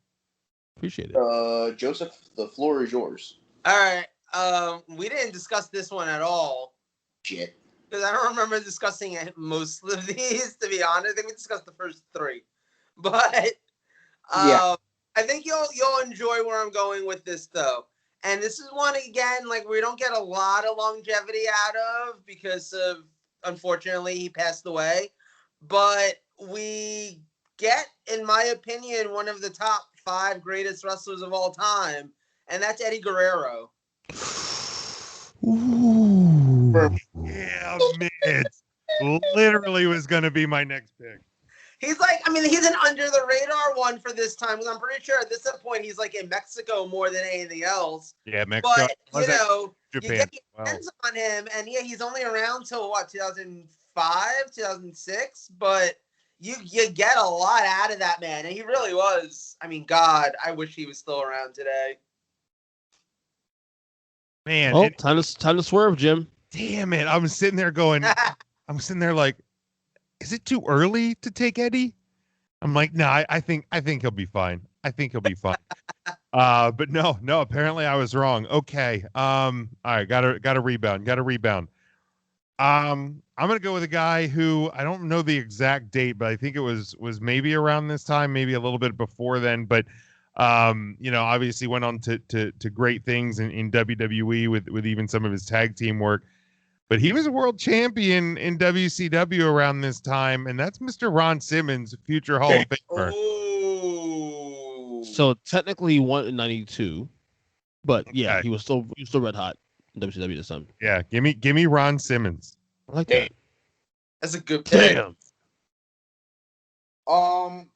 Appreciate it. Joseph, the floor is yours. All right. We didn't discuss this one at all. Shit. Because I don't remember discussing most of these, to be honest. I think we discussed the first 3. But I think you'll enjoy where I'm going with this, though. And this is one, again, like we don't get a lot of longevity out of because of, unfortunately, he passed away. But we get, in my opinion, one of the top 5 greatest wrestlers of all time, and that's Eddie Guerrero. Ooh. Yeah, man. Literally was going to be my next pick. He's he's an under the radar one for this time. I'm pretty sure at this point he's like in Mexico more than anything else. Yeah, Mexico. But, Japan. you get your hands on him, and he's only around till 2005, 2006. But you get a lot out of that man, and he really was. I mean, God, I wish he was still around today. Man, oh, time to swerve, Jim. Damn it! I'm sitting there going. I'm sitting there like, is it too early to take Eddie? I'm like, no, I think he'll be fine. I think he'll be fine. But no, apparently I was wrong. Okay. All right, gotta rebound. I'm gonna go with a guy who I don't know the exact date, but I think it was maybe around this time, maybe a little bit before then. But obviously went on to great things in WWE with even some of his tag team work. But he was a world champion in WCW around this time, and that's Mr. Ron Simmons, future Hall of Famer. Oh. So technically he won in 92, but yeah, Okay. he was still red hot in WCW this time. Yeah, give me Ron Simmons. I like that. That's a good pick. Damn. All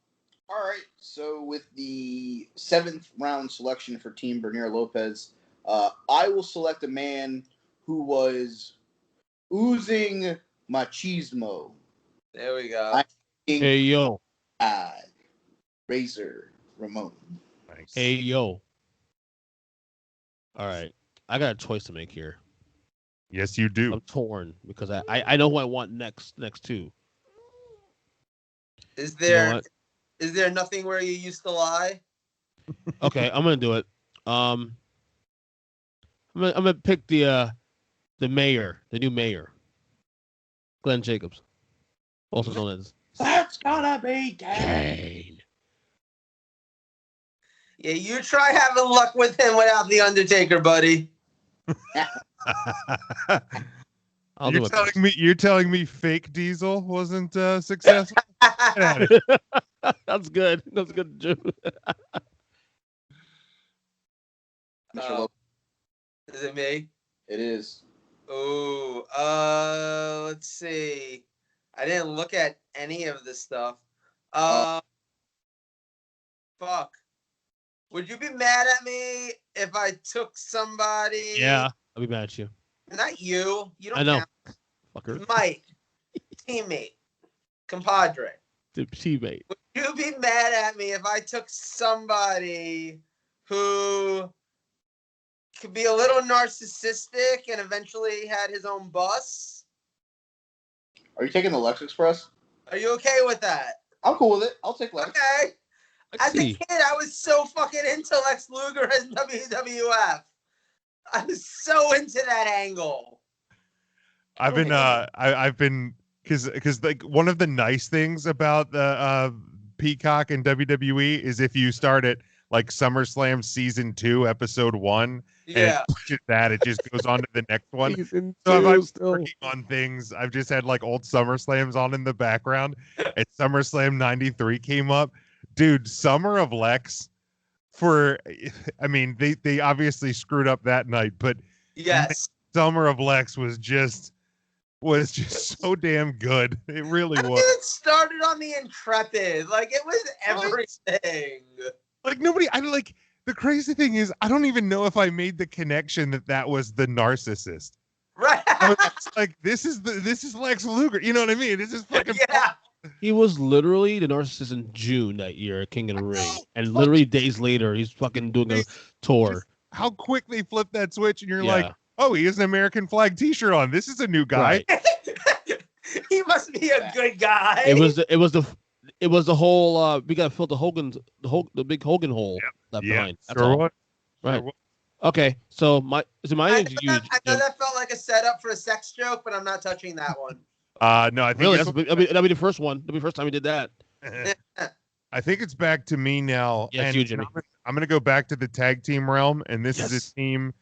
right. So with the 7th round selection for Team Bernier Lopez, I will select a man who was oozing machismo. There we go. Hey yo. Razor Ramon. Nice. Hey yo. All right, I got a choice to make here. Yes, you do. I'm torn because I know who I want next too. Is You know there nothing where you used to lie? Okay, I'm gonna do it. I'm gonna pick the mayor, the new mayor, Glenn Jacobs, also known as That's gonna be Kane. Yeah, you try having luck with him without the Undertaker, buddy. You're telling me fake Diesel wasn't successful? That's good. That's good, Jim. Is it me? It is. Oh, let's see. I didn't look at any of this stuff. Fuck. Would you be mad at me if I took somebody? Yeah, I'll be mad at you. Not you. You don't I know. count. Fucker. Mike, teammate, compadre. The teammate. Would you be mad at me if I took somebody who could be a little narcissistic and eventually had his own bus? Are you taking the Lex Express? Are you okay with that? I'm cool with it. I'll take Lex. Okay. As a See. kid, I was so fucking into Lex Luger as WWF. I was so into that angle. I've been because like one of the nice things about the Peacock and WWE is if you start at like SummerSlam season 2 episode 1 Yeah. and it just goes on to the next one. Season So if 2 I'm still. working on things, I've just had like old SummerSlams on in the background. And SummerSlam 93 came up. Dude, Summer of Lex they obviously screwed up that night, but Yes. Summer of Lex was just so damn good. It really I mean, was. it started on the Intrepid. Like, it was everything. Like the crazy thing is I don't even know if I made the connection that was the narcissist. Right. I was just like, this is Lex Luger. You know what I mean? This is fucking Yeah. He was literally the narcissist in June that year at King of the Ring. And literally days later, he's fucking doing a tour. How quick they flip that switch and you're Yeah. like, oh, he has an American flag t-shirt on. This is a new guy. Right. He must be a good guy. It was the whole we gotta fill the big Hogan hole left behind. That's sure all. was. Right. Sure was. Okay, so my I name know that felt like a setup for a sex joke, but I'm not touching that one. No, I think really it's, that'll be the first one. That'll be the first time we did that. I think it's back to me now. Yeah, it's and you, Jimmy. I'm going to go back to the tag team realm, and this is a team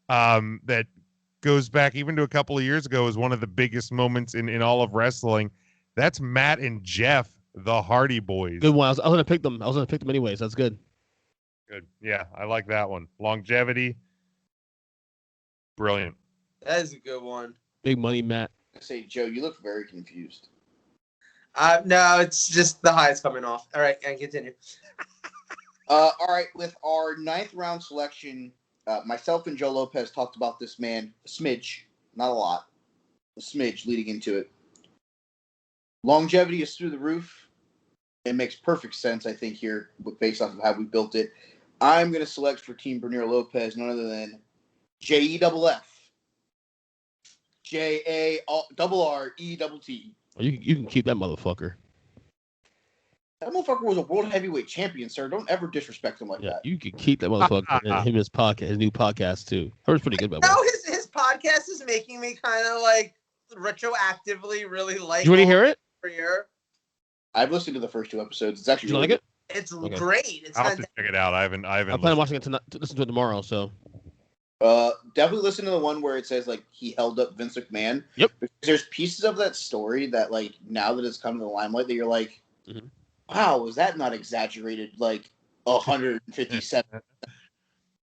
that goes back even to a couple of years ago as one of the biggest moments in all of wrestling. That's Matt and Jeff, the Hardy Boys. Good one. I was gonna pick them. I was gonna pick them anyways. That's good. Good. Yeah, I like that one. Longevity. Brilliant. That is a good one. Big money, Matt. I say, Joe, you look very confused. No, it's just the highs coming off. All right, and continue. All right, with our 9th round selection, myself and Joe Lopez talked about this man a smidge, not a lot, a smidge leading into it. Longevity is through the roof. It makes perfect sense, I think, here, based off of how we built it. I'm going to select for Team Bernier Lopez none other than JEFF. JARRETT. You can keep that motherfucker. That motherfucker was a world heavyweight champion, sir. Don't ever disrespect him like Yeah, that. you can keep that motherfucker. And him his podcast, his new podcast too. Hers pretty good, by the No, way. his podcast is making me kind of like retroactively really like. You want to hear it? Career. I've listened to the first 2 episodes. It's actually Did you really like it? It's Okay. great. It's I'll have to check it out. I haven't I plan on listened. watching it tonight. To listen to it tomorrow. So Definitely listen to the one where it says like he held up Vince McMahon. Yep. Because there's pieces of that story that like now that it's come to the limelight that you're like, Mhm. wow, was that not exaggerated like 157?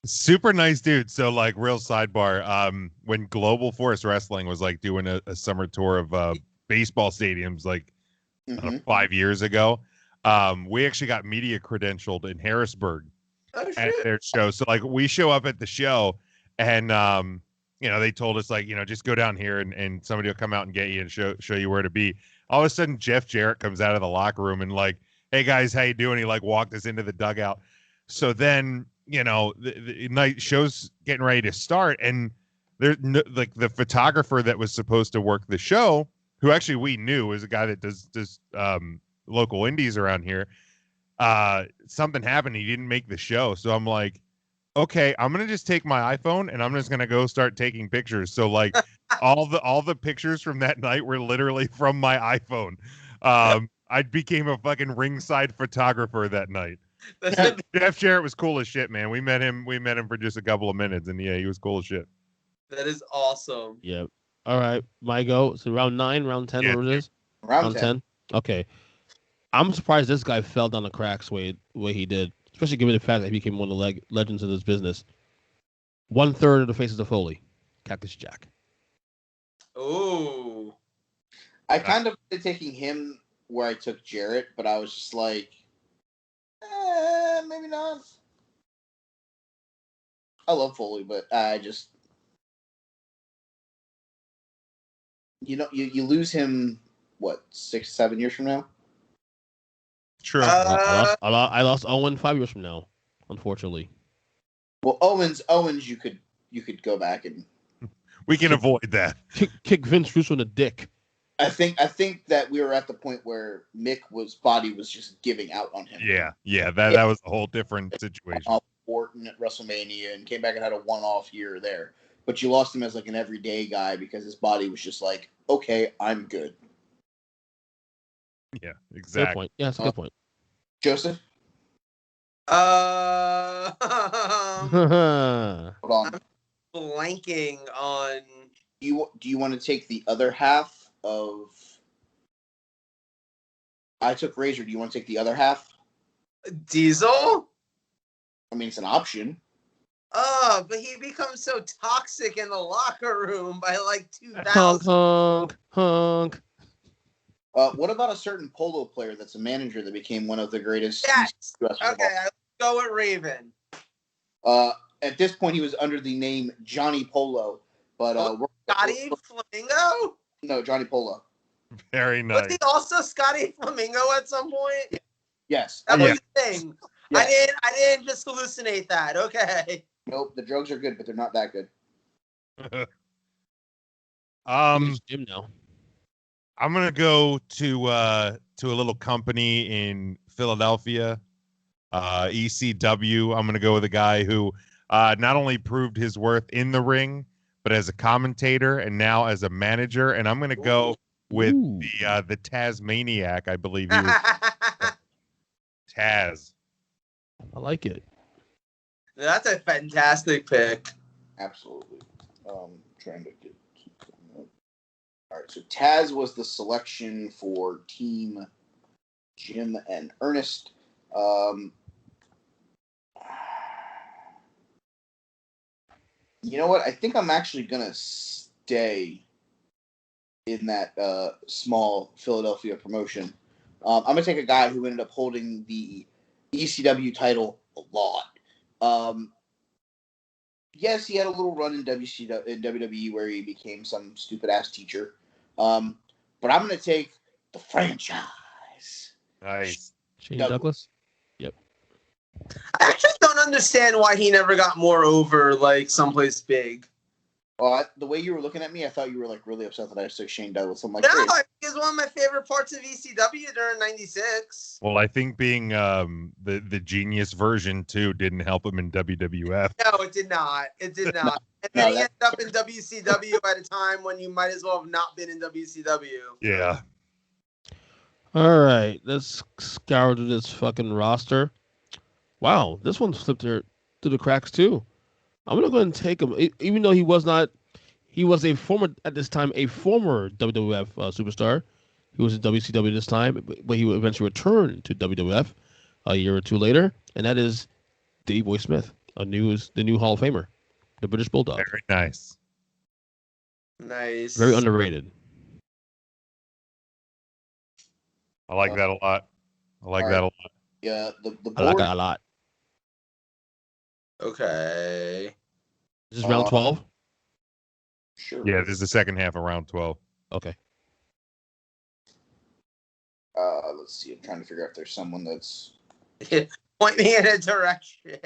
Super nice dude. So like real sidebar. When Global Force Wrestling was like doing a summer tour of baseball stadiums like I don't know, 5 years ago, we actually got media credentialed in Harrisburg Oh, at shit. their show. So like we show up at the show and they told us like, just go down here and somebody will come out and get you and show you where to be. All of a sudden Jeff Jarrett comes out of the locker room and like, hey guys, how you doing? He like walked us into the dugout. So then, the night show's getting ready to start and there's like the photographer that was supposed to work the show, who actually we knew is a guy that does local indies around here. Something happened. He didn't make the show. So I'm like, okay, I'm going to just take my iPhone and I'm just going to go start taking pictures. So like all the pictures from that night were literally from my iPhone. I became a fucking ringside photographer that night. Jeff Jarrett was cool as shit, man. We met him for just a couple of minutes and yeah, he was cool as shit. That is awesome. yeah. All right, my go. So round 9, round 10, Yeah. what it is? Round 10. Okay. I'm surprised this guy fell down the cracks the way he did, especially given the fact that he became one of the legends in this business. 1/3 of the faces of Foley, Cactus Jack. Ooh. I kind of been taking him where I took Jarrett, but I was just like, maybe not. I love Foley, but I just, you lose him, what, 6-7 years from now? True. I lost Owen 5 years from now, unfortunately. Well, Owens, you could go back and we can avoid that. Kick Vince Russo in the dick. I think that we were at the point where Mick's body was just giving out on him. Yeah, that was a whole different situation. Orton at WrestleMania and came back and had a one-off here or there. But you lost him as like an everyday guy because his body was just like, okay, I'm good. Yeah, exactly. Good point. Yeah, that's a good point. Joseph? Hold on. I'm blanking on. Do you want to take the other half of? I took Razor. Do you want to take the other half? Diesel? I mean, it's an option. Oh, but he becomes so toxic in the locker room by like 2000. Honk. What about a certain polo player that's a manager that became one of the greatest? Yes. Okay, I'll go with Raven. At this point, he was under the name Johnny Polo, but Scotty Flamingo? No, Johnny Polo. Very nice. Was he also Scotty Flamingo at some point? Yes. That was the thing. Yes. I didn't just hallucinate that. Okay. Nope, the drugs are good, but they're not that good. Jim now. I'm gonna go to a little company in Philadelphia, ECW. I'm gonna go with a guy who not only proved his worth in the ring, but as a commentator and now as a manager. And I'm gonna go with the Tasmaniac. I believe he was Taz. I like it. That's a fantastic pick. Absolutely. Trying to get. All right, so Taz was the selection for Team Jim and Earnest. You know what? I think I'm actually gonna stay in that small Philadelphia promotion. I'm gonna take a guy who ended up holding the ECW title a lot. Yes, he had a little run in WWE where he became some stupid ass teacher. But I'm gonna take the franchise. Nice. Shane Douglas? Yep. I actually don't understand why he never got more over, like, someplace big. The way you were looking at me, I thought you were like really upset that I took Shane Douglas. I'm like, no, great. I think it's one of my favorite parts of ECW during '96. Well, I think being the genius version too didn't help him in WWF. No, it did not. It did not. And then he ended up in WCW at a time when you might as well have not been in WCW. Yeah. All right, let's scour through this fucking roster. Wow, this one slipped through the cracks too. I'm gonna go ahead and take him, even though he was a former WWF superstar. He was in WCW this time, but he would eventually return to WWF a year or two later, and that is Davey Boy Smith, the new Hall of Famer, the British Bulldog. Very nice. Nice. Very underrated. I like that a lot. Yeah, the board. I like that a lot. Okay. Is this round 12? Sure. Yeah, this is the second half of round 12. Okay. Let's see. I'm trying to figure out if there's someone that's. Point me in a direction.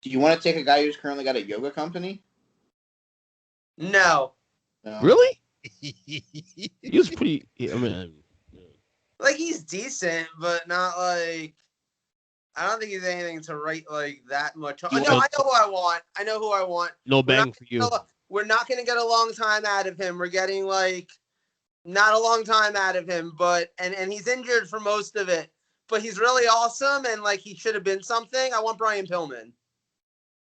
Do you want to take a guy who's currently got a yoga company? No. Really? He was pretty. I mean, like, he's decent, but not like. I don't think he's anything to write like that much. I know who I want. No bang for you. We're not going to get a long time out of him. We're getting like not a long time out of him, but and he's injured for most of it. But he's really awesome, and like he should have been something. I want Brian Pillman.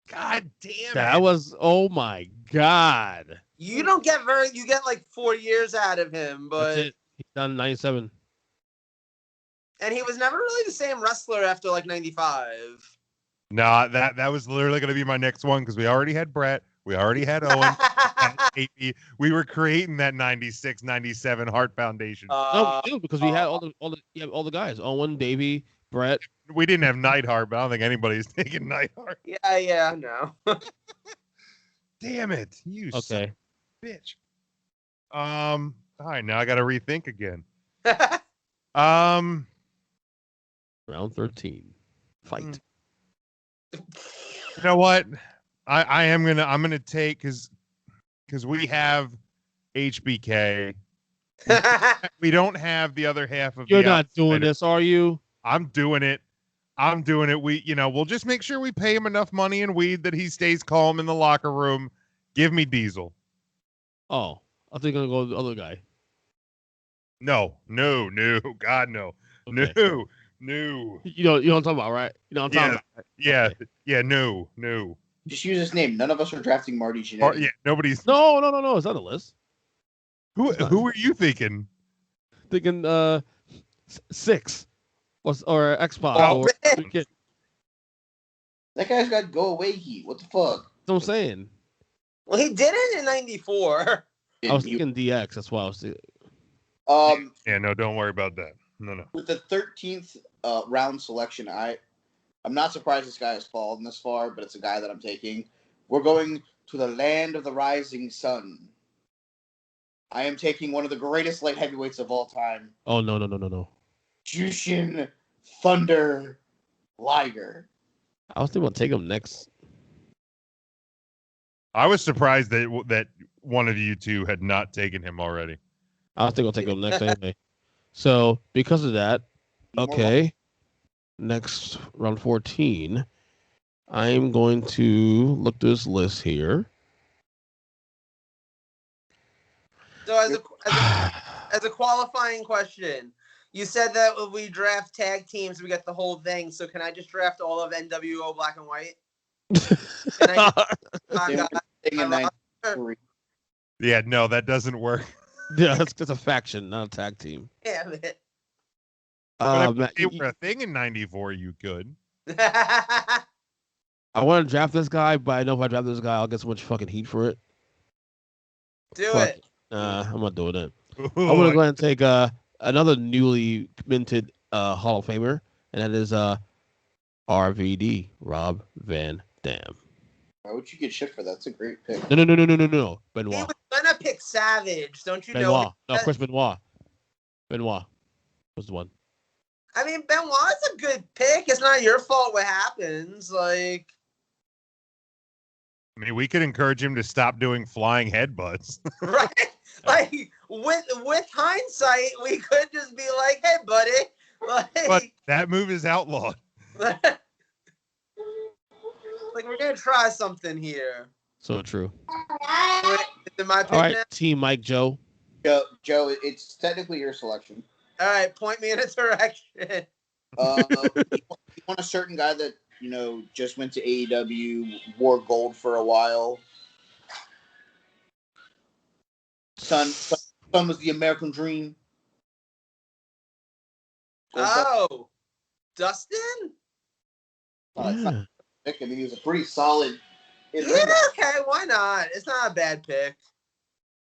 God damn it! That was, oh my god. You get like 4 years out of him, but that's it. He's done 97. And he was never really the same wrestler after like 95. No, that was literally going to be my next one because we already had Bret, we already had Owen, baby. We were creating that 96, 97 Hart Foundation. No, we do, because we had all the guys. Owen, Davey, Bret. We didn't have Neidhart, but I don't think anybody's taking Neidhart. Yeah, no. Damn it, you son of Okay. a bitch. All right, now I got to rethink again. Round 13. Fight. You know what? I'm gonna take, because we have HBK. We don't have the other half of. You're not doing this, are you? I'm doing it. We'll just make sure we pay him enough money and weed that he stays calm in the locker room. Give me Diesel. Oh, I think I'm gonna go with the other guy. No, God, no, Okay. no. You know what I'm talking about, right? You know what I'm talking about. Right? Yeah, Okay. yeah, no. Just use his name. None of us are drafting Marty Jannetty. Yeah, nobody's. No. It's on the list. Who are you thinking? Thinking 6 or X-Pac. Oh, man. That's That guy's got go-away heat. What the fuck? what I'm saying. Well, he did it in 94. I was thinking DX. That's why I was thinking. Yeah, no, don't worry about that. No. With the 13th round selection, I'm not surprised this guy has fallen this far, but it's a guy that I'm taking. We're going to the land of the rising sun. I am taking one of the greatest light heavyweights of all time. Oh, no. Jushin Thunder Liger. I was thinking about taking him next. I was surprised that one of you two had not taken him already. I was thinking I'll take him next anyway. So, because of that, okay, next round 14, I'm going to look through this list here. So as a qualifying question, you said that when we draft tag teams, we get the whole thing. So can I just draft all of NWO Black and White? Can I Yeah, no, that doesn't work. Yeah, that's a faction, not a tag team. Damn it. But if they were a thing in 94, you could. I want to draft this guy, but I know if I draft this guy, I'll get so much fucking heat for it. Do Fuck it. I'm not doing it. Ooh, I'm gonna go ahead and take another newly minted Hall of Famer, and that is RVD, Rob Van Dam. Why would you get shit for that? That's a great pick. No. He Benoit. was gonna pick Savage, don't you know? Benoit. No, Chris Benoit. Benoit was the one. I mean, Benoit's a good pick. It's not your fault what happens. Like, I mean, we could encourage him to stop doing flying headbutts. right? Like, with hindsight, we could just be like, hey, buddy. Like, But that move is outlawed. like, we're going to try something here. So true. Is it my pick All right, now? Team Mike Joe. Joe, it's technically your selection. All right, point me in a direction. You want a certain guy that, just went to AEW, wore gold for a while. Son was the American dream. Oh, Dustin? It's not a pick. I mean, he was a pretty solid. Yeah, okay, why not? It's not a bad pick.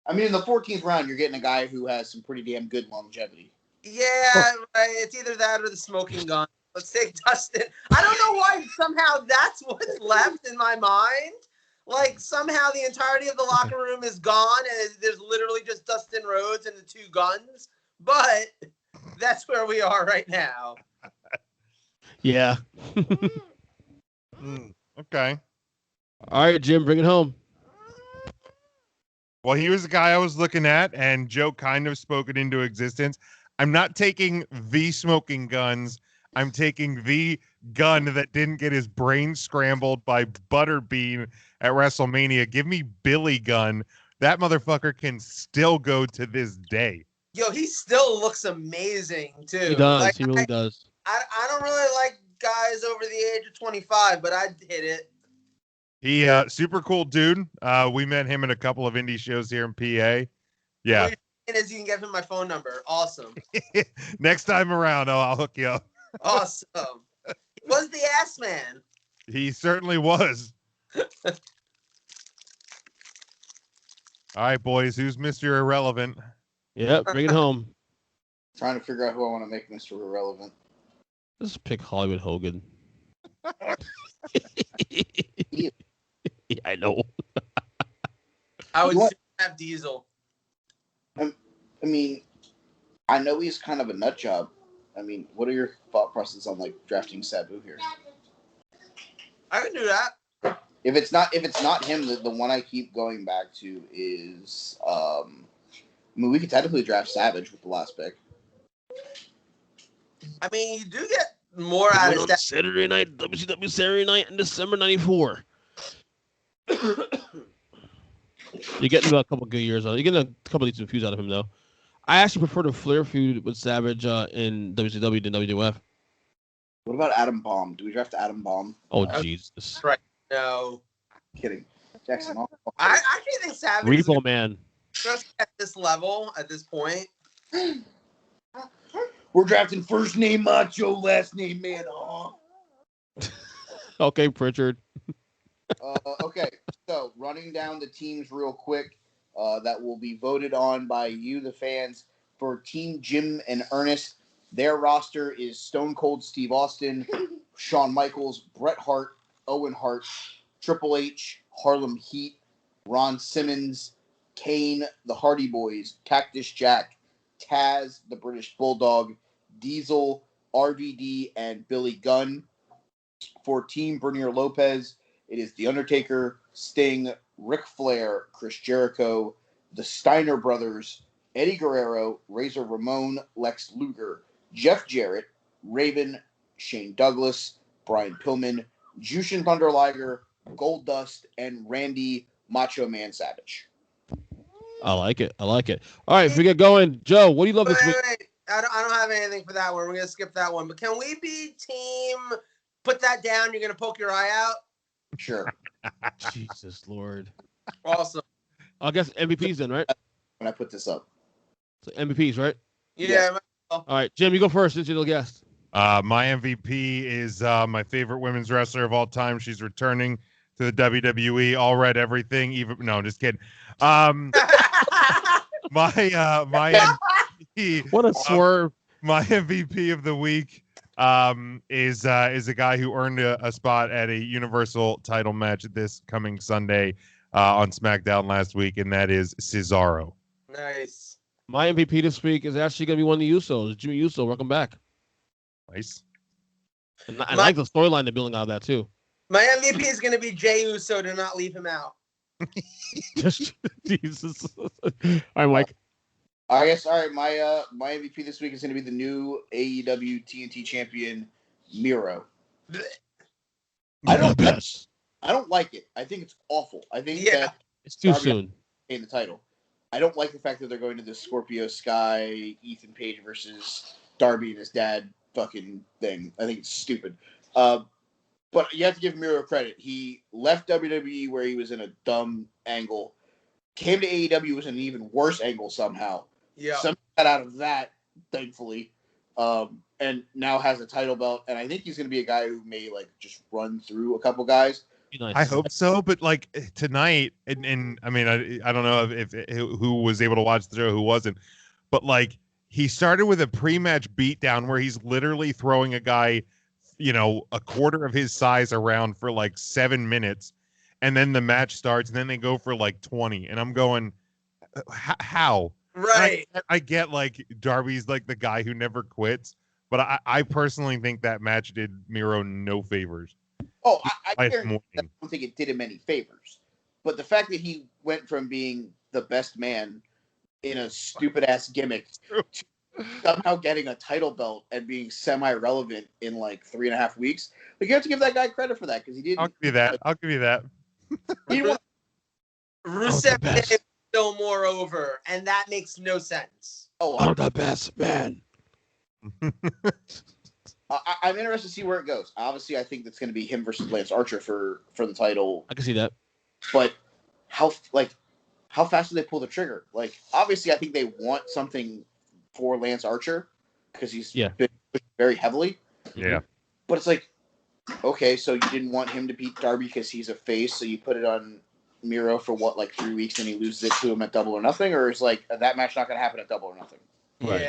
I mean, in the 14th round, you're getting a guy who has some pretty damn good longevity. Yeah, right. It's either that or the smoking gun. Let's take Dustin. I don't know why somehow that's what's left in my mind. Like, somehow the entirety of the locker room is gone and there's literally just Dustin Rhodes and the two guns. But that's where we are right now. Yeah. Okay. All right, Jim, bring it home. Well, he was the guy I was looking at, and Joe kind of spoke it into existence. I'm not taking the smoking guns. I'm taking the gun that didn't get his brain scrambled by Butterbean at WrestleMania. Give me Billy Gunn. That motherfucker can still go to this day. Yo, he still looks amazing, too. He does. Like, He really does. I don't really like guys over the age of 25, but I'd hit it. He super cool dude. We met him at a couple of indie shows here in PA. Yeah. As you can give him my phone number. Awesome. Next time around, I'll hook you up. Awesome. He was the ass man. He certainly was. All right, boys. Who's Mr. Irrelevant? Yep, bring it home. Trying to figure out who I want to make Mr. Irrelevant. Let's pick Hollywood Hogan. Yeah, I know. I would have Diesel. I mean, I know he's kind of a nut job. I mean, what are your thought processes on like drafting Sabu here? I would do that. If it's not him, the one I keep going back to is I mean, we could technically draft Savage with the last pick. I mean, you do get more out of that. Saturday night, WCW Saturday night in December '94. You're getting a couple good years out. You're getting a couple of decent feuds out of him, though. I actually prefer the Flair feud with Savage in WCW than WWF. What about Adam Bomb? Do we draft Adam Bomb? Oh, Jesus. Right. No. Kidding. Jackson. I actually think Savage Repo Man. just at this level, at this point. We're drafting first name Macho, last name Man. Okay, Pritchard. Okay, so running down the teams real quick that will be voted on by you, the fans, for Team Jim and Ernest. Their roster is Stone Cold Steve Austin, Shawn Michaels, Bret Hart, Owen Hart, Triple H, Harlem Heat, Ron Simmons, Kane, the Hardy Boys, Cactus Jack, Taz, the British Bulldog, Diesel, RVD, and Billy Gunn. For Team Bernier Lopez, it is The Undertaker, Sting, Ric Flair, Chris Jericho, the Steiner Brothers, Eddie Guerrero, Razor Ramon, Lex Luger, Jeff Jarrett, Raven, Shane Douglas, Brian Pillman, Jushin Thunder Liger, Goldust, and Randy Macho Man Savage. I like it. All right, if we get going, Joe, what do you love this week? Wait. I don't have anything for that one. We're going to skip that one. But can we be team, put that down, you're going to poke your eye out? Sure. Jesus Lord. Awesome. I guess MVPs then, right? When I put this up. So MVPs, right? Yeah. All right, Jim, you go first since you're the guest. My MVP is my favorite women's wrestler of all time. She's returning to the WWE. All Red Everything. Even no, just kidding. My MVP. What a swerve! My MVP of the week is a guy who earned a spot at a Universal title match this coming Sunday on SmackDown last week, and that is Cesaro. Nice. My MVP this week is actually going to be one of the Usos, Jimmy Uso. Welcome back. Nice. And I like the storyline they're building out of that too. My MVP is going to be Jey Uso to not leave him out. Just Jesus. All right, Mike. I guess. All right. My MVP this week is going to be the new AEW TNT champion Miro. I don't like it. I think it's awful. I think that it's too soon. In the title, I don't like the fact that they're going to this Scorpio Sky Ethan Page versus Darby and his dad fucking thing. I think it's stupid. But you have to give Miro credit. He left WWE where he was in a dumb angle, came to AEW was in an even worse angle somehow. Yeah. Somehow got out of that, thankfully, and now has a title belt. And I think he's going to be a guy who may like just run through a couple guys. Nice. I hope so, but like tonight, and I mean, I don't know if who was able to watch the show, who wasn't, but like he started with a pre-match beatdown where he's literally throwing a guy, a quarter of his size around for like 7 minutes, and then the match starts, and then they go for like 20, and I'm going, how? Right. I get like Darby's like the guy who never quits, but I personally think that match did Miro no favors. Oh, I don't think it did him any favors. But the fact that he went from being the best man in a stupid-ass gimmick to somehow getting a title belt and being semi-relevant in like 3.5 weeks, like you have to give that guy credit for that because he didn't. I'll give you that. Rusev Day still more over, and that makes no sense. Oh, I'm the best man. I'm interested to see where it goes. Obviously, I think that's going to be him versus Lance Archer for the title. I can see that. But how fast do they pull the trigger? Like, obviously, I think they want something for Lance Archer because he's been pushed very heavily. Yeah. But it's like, okay, so you didn't want him to beat Darby because he's a face, so you put it on Miro for what, like 3 weeks, and he loses it to him at Double or Nothing, or is like that match not going to happen at Double or Nothing? Right.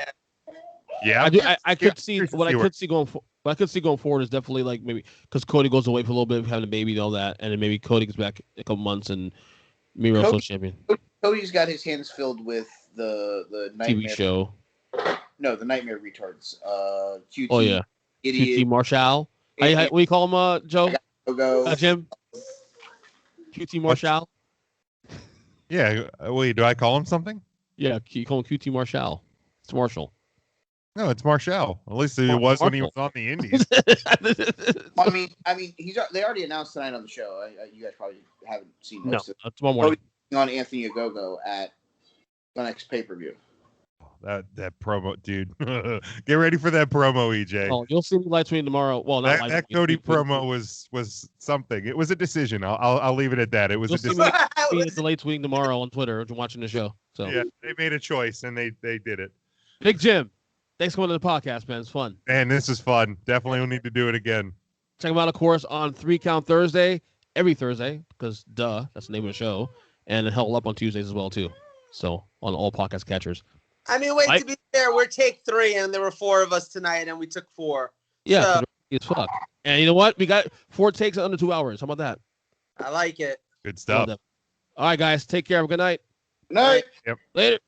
Yeah, I could see what I could see going. What I could see going forward is definitely like maybe because Cody goes away for a little bit, having a baby and all that, and then maybe Cody gets back in a couple months and Miro's still champion. Cody's got his hands filled with the Nightmare TV show. No, the Nightmare Retards. QT. Oh yeah, Idiot. QT Marshall. What do you call him, Joe? Go. Jim. QT Marshall. Yeah. Wait, do I call him something? Yeah, you call him QT Marshall. It's Marshall. No, it's Marshall. At least it was when he was on the Indies. I mean, they already announced tonight on the show. You guys probably haven't seen most of it. Tomorrow morning. On Anthony Ogogo at the next pay-per-view. That promo, dude. Get ready for that promo, EJ. Oh, you'll see me live tweeting tomorrow. Well, not live. That Cody promo was something. It was a decision. I'll leave it at that. It was a decision. You'll see me live tweeting tomorrow on Twitter if you're watching the show. So yeah, they made a choice and they did it. Big Jim, thanks for coming to the podcast, man. It's fun. And this is fun. Definitely will need to do it again. Check them out, of course, on 3 Count Thursday, every Thursday, because that's the name of the show, and Huddle Up on Tuesdays as well too. So on all podcast catchers. I mean, to be fair, we're take 3, and there were 4 of us tonight, and we took 4. Yeah, so, it's fuck. And you know what? We got 4 takes in under 2 hours. How about that? I like it. Good stuff. All right, guys. Take care. Have a good night. Good night. Yep. Later.